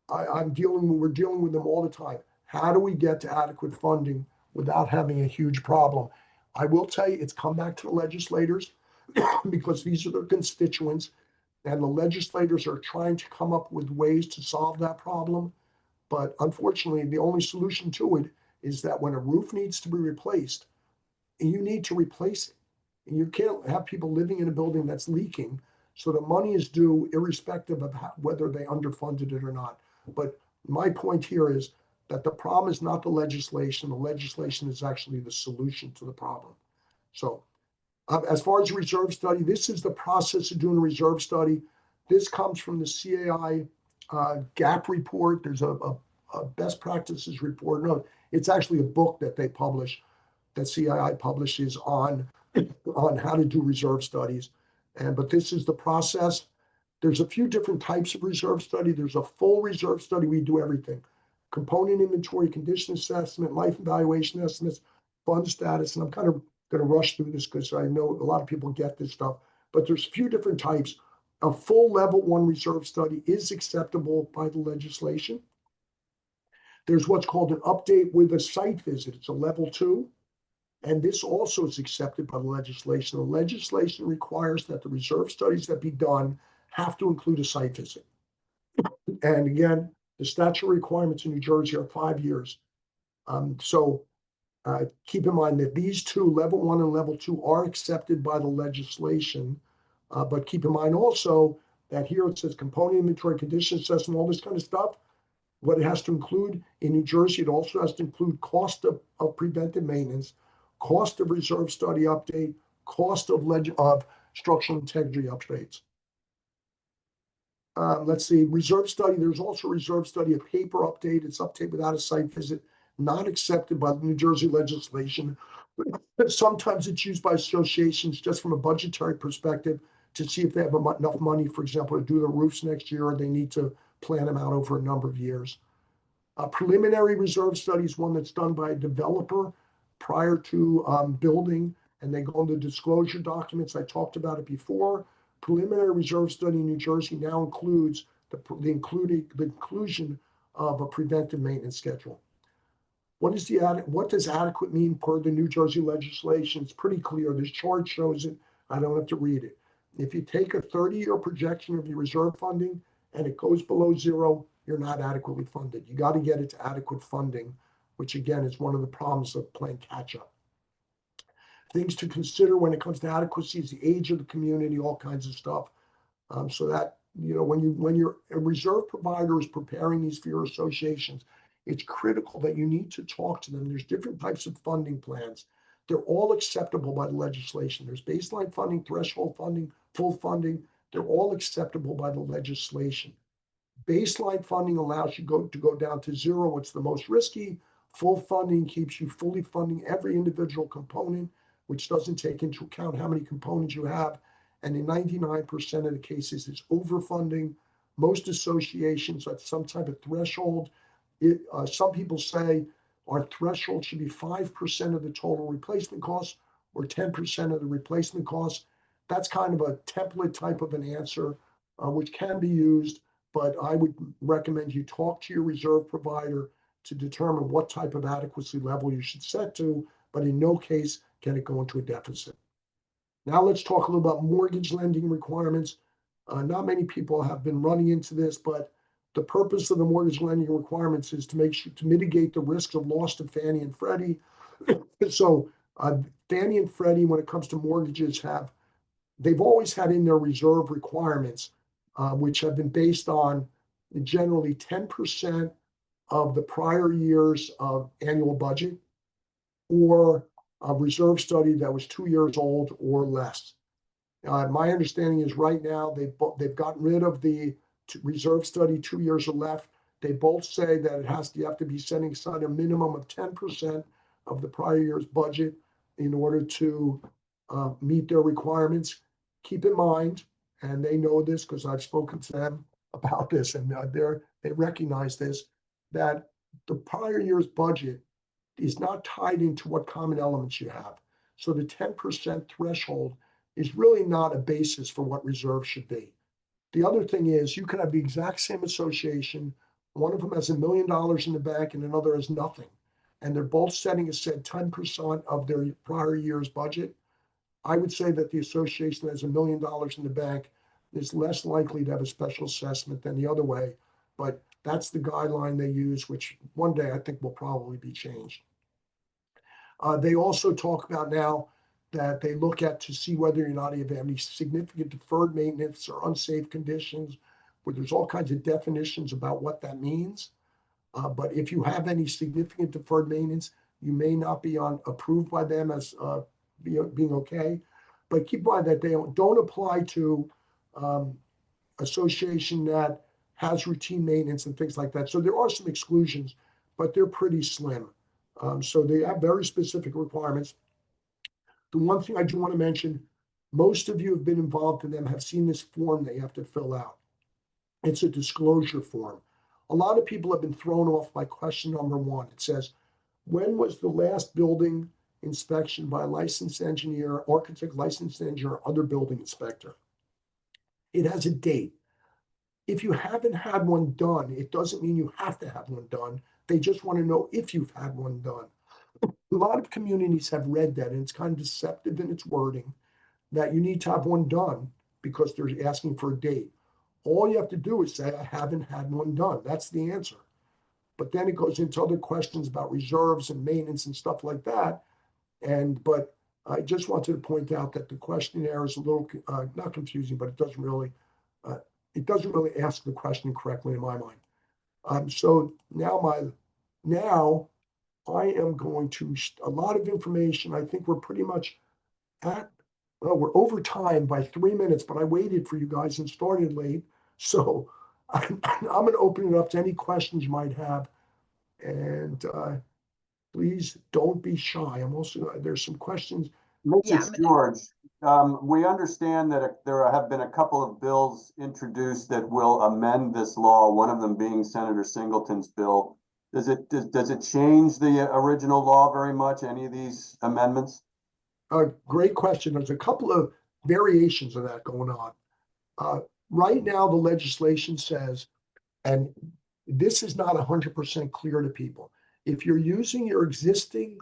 we're dealing with them all the time. How do we get to adequate funding without having a huge problem? I will tell you, it's come back to the legislators because these are their constituents, and the legislators are trying to come up with ways to solve that problem. But unfortunately, the only solution to it is that when a roof needs to be replaced, you need to replace it. And you can't have people living in a building that's leaking. So the money is due irrespective of whether they underfunded it or not. But my point here is that the problem is not the legislation. The legislation is actually the solution to the problem. So as far as reserve study, this is the process of doing a reserve study. This comes from the CAI gap report. There's a best practices report. No, it's actually a book that they publish, that CAI publishes on how to do reserve studies. But this is the process. There's a few different types of reserve study. There's a full reserve study. We do everything. Component inventory, condition assessment, life evaluation estimates, fund status. And I'm kind of going to rush through this because I know a lot of people get this stuff. But there's a few different types. A full level 1 reserve study is acceptable by the legislation. There's what's called an update with a site visit. It's a level 2. And this also is accepted by the legislation. The legislation requires that the reserve studies that be done have to include a site visit. And again, the statutory requirements in New Jersey are 5 years. Keep in mind that these two, level 1 and level 2, are accepted by the legislation. But keep in mind also that here it says component inventory, condition assessment, all this kind of stuff. What it has to include in New Jersey, it also has to include cost of preventive maintenance, cost of reserve study update, cost of structural integrity updates. let's see, reserve study, there's also reserve study, a paper update, it's update without a site visit, not accepted by the New Jersey legislation. Sometimes it's used by associations just from a budgetary perspective to see if they have enough money, for example, to do the roofs next year, or they need to plan them out over a number of years. A preliminary reserve study is one that's done by a developer prior to building, and they go into disclosure documents. I talked about it before. Preliminary reserve study in New Jersey now includes the inclusion of a preventive maintenance schedule. What does adequate mean per the New Jersey legislation? It's pretty clear. This chart shows it. I don't have to read it. If you take a 30-year projection of your reserve funding and it goes below zero, you're not adequately funded. You got to get it to adequate funding, which again is one of the problems of playing catch up. Things to consider when it comes to adequacy is the age of the community, all kinds of stuff. So that, when you're a reserve provider is preparing these for your associations, it's critical that you need to talk to them. There's different types of funding plans. They're all acceptable by the legislation. There's baseline funding, threshold funding, full funding. They're all acceptable by the legislation. Baseline funding allows you to go down to zero. It's the most risky. Full funding keeps you fully funding every individual component, which doesn't take into account how many components you have. And in 99% of the cases, it's overfunding. Most associations at some type of threshold. Some people say our threshold should be 5% of the total replacement cost or 10% of the replacement cost. That's kind of a template type of an answer, which can be used, but I would recommend you talk to your reserve provider to determine what type of adequacy level you should set to, but in no case can it go into a deficit. Now let's talk a little about mortgage lending requirements. Not many people have been running into this, but the purpose of the mortgage lending requirements is to mitigate the risks of loss to Fannie and Freddie. So Fannie and Freddie, when it comes to mortgages, they've always had in their reserve requirements, which have been based on generally 10% of the prior year's annual budget, or a reserve study that was 2 years old or less. My understanding is right now they've gotten rid of the reserve study 2 years or left. They both say that you have to be setting aside a minimum of 10% of the prior year's budget in order to meet their requirements. Keep in mind, and they know this because I've spoken to them about this, and they recognize this, that the prior year's budget is not tied into what common elements you have. So the 10% threshold is really not a basis for what reserves should be. The other thing is you can have the exact same association. One of them has $1 million in the bank and another has nothing. And they're both setting aside 10% of their prior year's budget. I would say that the association that has $1 million in the bank is less likely to have a special assessment than the other way. But that's the guideline they use, which one day I think will probably be changed. They also talk about now that they look at to see whether or not you have any significant deferred maintenance or unsafe conditions, where there's all kinds of definitions about what that means. But if you have any significant deferred maintenance, you may not be approved by them as being okay. But keep in mind that they don't apply to association that has routine maintenance and things like that. So there are some exclusions, but they're pretty slim. So they have very specific requirements. The one thing I do want to mention, most of you have been involved in them, have seen this form that you have to fill out. It's a disclosure form. A lot of people have been thrown off by question number one. It says, when was the last building inspection by a licensed engineer, architect, licensed engineer, other building inspector? It has a date. If you haven't had one done, it doesn't mean you have to have one done. They just want to know if you've had one done. A lot of communities have read that, and it's kind of deceptive in its wording that you need to have one done because they're asking for a date. All you have to do is say, I haven't had one done. That's the answer. But then it goes into other questions about reserves and maintenance and stuff like that. But I just wanted to point out that the questionnaire is a little not confusing, but it doesn't really ask the question correctly in my mind. So now I am going to a lot of information. I think we're pretty much we're over time by 3 minutes, but I waited for you guys and started late. So I'm going to open it up to any questions you might have. And please don't be shy. I'm also, there's some questions. Mitch, Yeah, it's George. We understand that there have been a couple of bills introduced that will amend this law, one of them being Senator Singleton's bill. Does it change the original law very much, any of these amendments? Great question. There's a couple of variations of that going on. Right now, the legislation says, and this is not 100% clear to people. If you're using your existing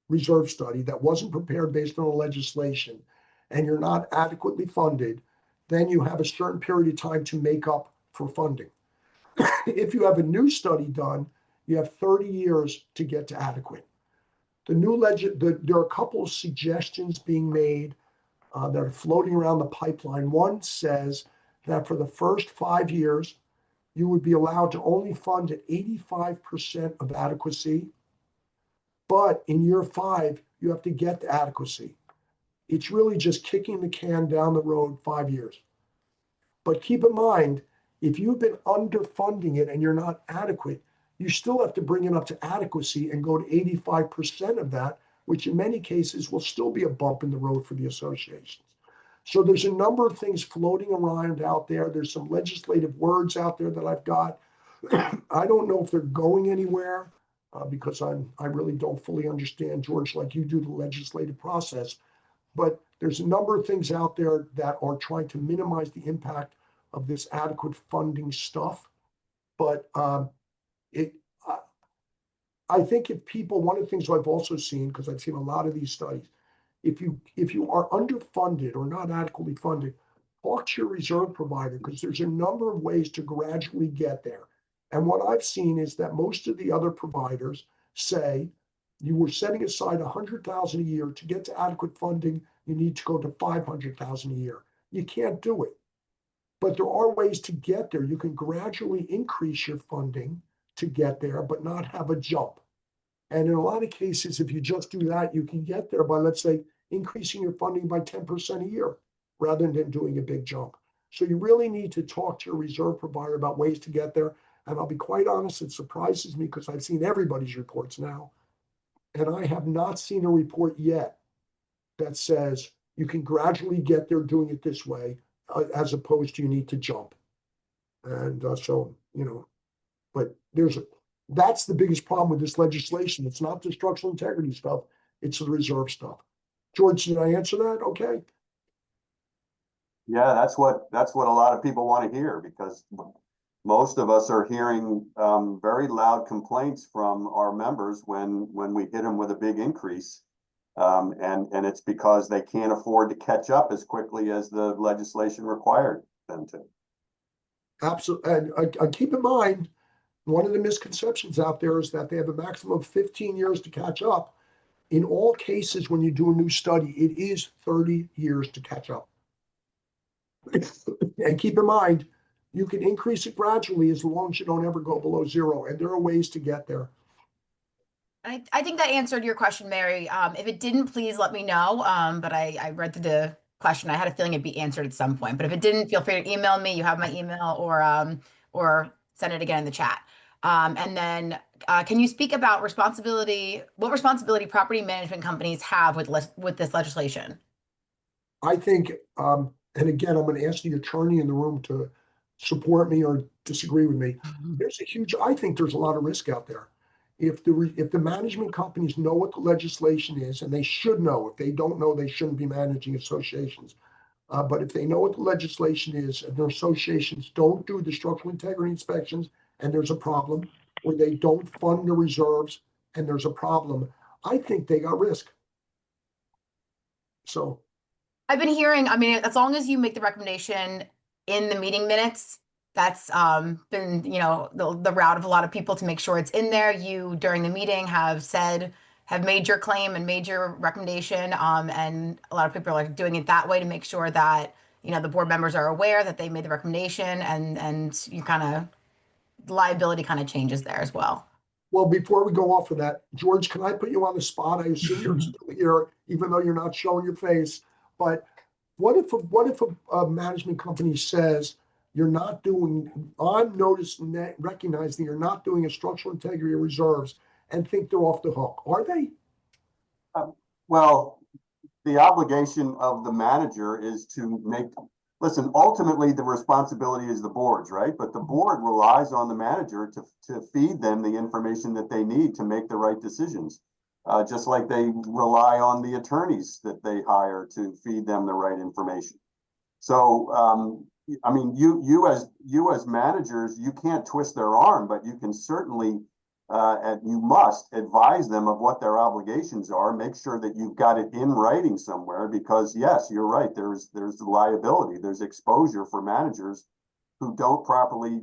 reserve study that wasn't prepared based on the legislation and you're not adequately funded, then you have a certain period of time to make up for funding. If you have a new study done, you have 30 years to get to adequate. There are a couple of suggestions being made that are floating around the pipeline. One says that for the first 5 years, you would be allowed to only fund at 85% of adequacy, but in year 5, you have to get to adequacy. It's really just kicking the can down the road 5 years. But keep in mind, if you've been underfunding it and you're not adequate, you still have to bring it up to adequacy and go to 85% of that, which in many cases will still be a bump in the road for the associations. So there's a number of things floating around out there. There's some legislative words out there that I've got. I don't know if they're going anywhere because I really don't fully understand, George, like you do, the legislative process. But there's a number of things out there that are trying to minimize the impact of this adequate funding stuff. But it, I think if people, one of the things I've also seen, because I've seen a lot of these studies, if you are underfunded or not adequately funded, talk to your reserve provider because there's a number of ways to gradually get there. And what I've seen is that most of the other providers say you were setting aside $100,000 a year to get to adequate funding. You need to go to $500,000 a year. You can't do it, but there are ways to get there. You can gradually increase your funding to get there, but not have a jump. And in a lot of cases, if you just do that, you can get there by, let's say, increasing your funding by 10% a year rather than doing a big jump. So you really need to talk to your reserve provider about ways to get there. And I'll be quite honest, it surprises me because I've seen everybody's reports now. And I have not seen a report yet that says you can gradually get there doing it this way, as opposed to you need to jump. And so, but that's the biggest problem with this legislation. It's not the structural integrity stuff, it's the reserve stuff. George, did I answer that? Okay. Yeah, that's what a lot of people want to hear because most of us are hearing very loud complaints from our members when we hit them with a big increase. And it's because they can't afford to catch up as quickly as the legislation required them to. Absolutely. And keep in mind, one of the misconceptions out there is that they have a maximum of 15 years to catch up. In all cases, when you do a new study, it is 30 years to catch up. And keep in mind, you can increase it gradually as long as you don't ever go below 0. And there are ways to get there. I think that answered your question, Mary. If it didn't, please let me know. But I read through the question. I had a feeling it'd be answered at some point. But if it didn't, feel free to email me. You have my email, or send it again in the chat. And then, can you speak about what responsibility property management companies have with this legislation? I think, and again, I'm going to ask the attorney in the room to support me or disagree with me. I think there's a lot of risk out there. If the management companies know what the legislation is, and they should know, if they don't know, they shouldn't be managing associations. But if they know what the legislation is, and their associations don't do the structural integrity inspections, and there's a problem, or they don't fund the reserves, and there's a problem, I think they got risk. So I've been hearing, I mean, as long as you make the recommendation in the meeting minutes, that's been, the route of a lot of people to make sure it's in there. You, during the meeting, have made your claim and made your recommendation. And a lot of people are like doing it that way to make sure that, the board members are aware that they made the recommendation, and you liability kind of changes there as well. Well, before we go off of that, George, can I put you on the spot? I assume you're still here, even though you're not showing your face. But what if a management company says you're not doing, I'm noticing that, recognizing you're not doing a structural integrity of reserves and think they're off the hook. Are they? Well, the obligation of the manager is to make, listen, ultimately the responsibility is the board's, right? But the board relies on the manager to feed them the information that they need to make the right decisions. Just like they rely on the attorneys that they hire to feed them the right information. So, I mean, you as managers, you can't twist their arm, but you can certainly, and you must advise them of what their obligations are. Make sure that you've got it in writing somewhere, because yes, you're right. There's liability. There's exposure for managers who don't properly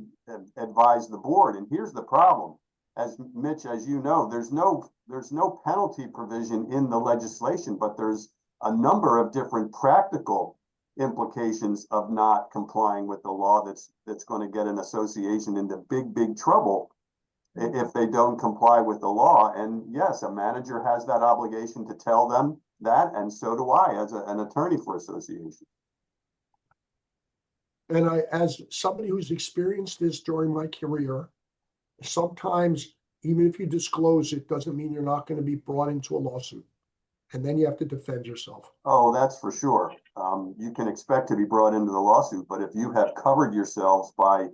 advise the board. And here's the problem. As Mitch, as you know, there's no penalty provision in the legislation, but there's a number of different practical implications of not complying with the law that's going to get an association into big trouble if they don't comply with the law. And yes, a manager has that obligation to tell them that, and so do I as an attorney for association. And I, as somebody who's experienced this during my career, sometimes even if you disclose it, doesn't mean you're not going to be brought into a lawsuit. And then you have to defend yourself. Oh, that's for sure. You can expect to be brought into the lawsuit, but if you have covered yourselves by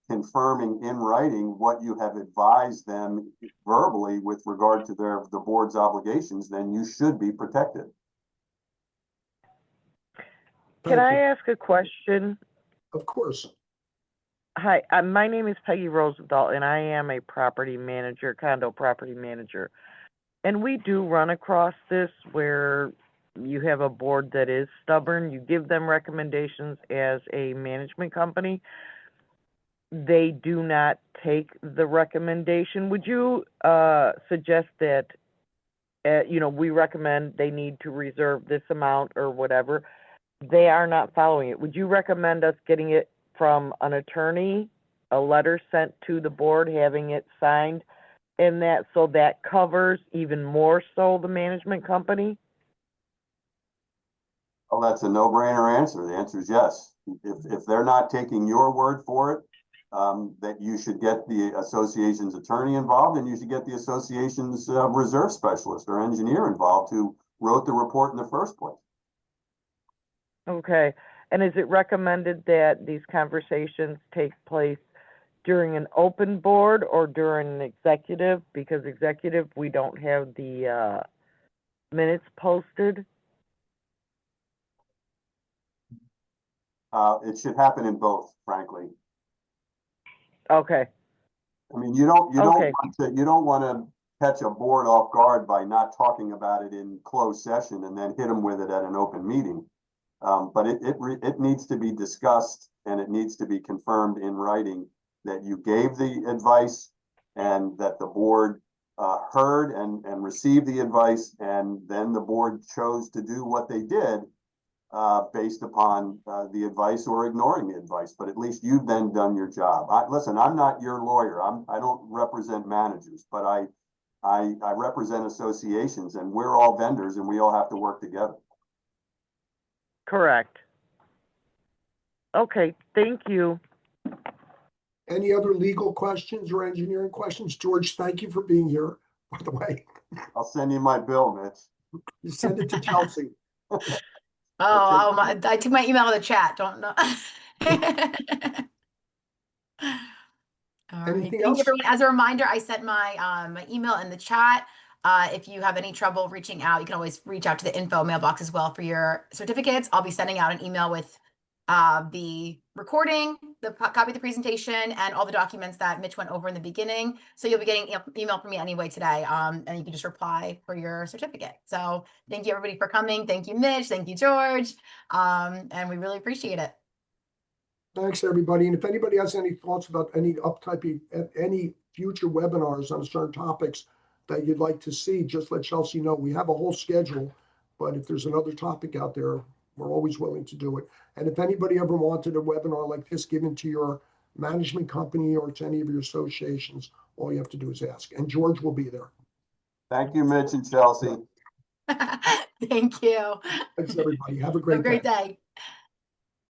confirming in writing what you have advised them verbally with regard to the board's obligations, then you should be protected. Can I ask a question? Of course. Hi, my name is Peggy Rosenthal, and I am a property manager, condo property manager. And we do run across this where you have a board that is stubborn. You give them recommendations as a management company. They do not take the recommendation. Would you suggest that, we recommend they need to reserve this amount or whatever? They are not following it. Would you recommend us getting it from an attorney, a letter sent to the board, having it signed, and that so that covers even more so the management company? Well, that's a no-brainer answer. The answer is yes. If they're not taking your word for it, that you should get the association's attorney involved, and you should get the association's reserve specialist or engineer involved who wrote the report in the first place. Okay. And is it recommended that these conversations take place during an open board or during an executive? Because executive, we don't have the minutes posted. It should happen in both, frankly. Okay. I mean, you don't want to catch a board off guard by not talking about it in closed session and then hit them with it at an open meeting. But it needs to be discussed, and it needs to be confirmed in writing that you gave the advice and that the board heard and received the advice, and then the board chose to do what they did based upon the advice or ignoring the advice. But at least you've then done your job. Listen, I'm not your lawyer. I don't represent managers, but I represent associations, and we're all vendors, and we all have to work together. Correct. Okay, thank you. Any other legal questions or engineering questions? George, thank you for being here, by the way. I'll send you my bill, Mitch. You send it to Chelsea. I took my email in the chat. Don't know. All right. Anything Thank you, else? everyone. As a reminder, I sent my my email in the chat. If you have any trouble reaching out, you can always reach out to the info mailbox as well for your certificates. I'll be sending out an email with the recording, the copy of the presentation, and all the documents that Mitch went over in the beginning. So you'll be getting email from me anyway today, and you can just reply for your certificate. So thank you everybody for coming. Thank you, Mitch. Thank you, George. And we really appreciate it. Thanks, everybody. And if anybody has any thoughts about any any future webinars on certain topics that you'd like to see, just let Chelsea know. We have a whole schedule, but if there's another topic out there, we're always willing to do it. And if anybody ever wanted a webinar like this given to your management company or to any of your associations, all you have to do is ask. And George will be there. Thank you, Mitch and Chelsea. Thank you. Thanks, everybody. Have a great Have a great day. day.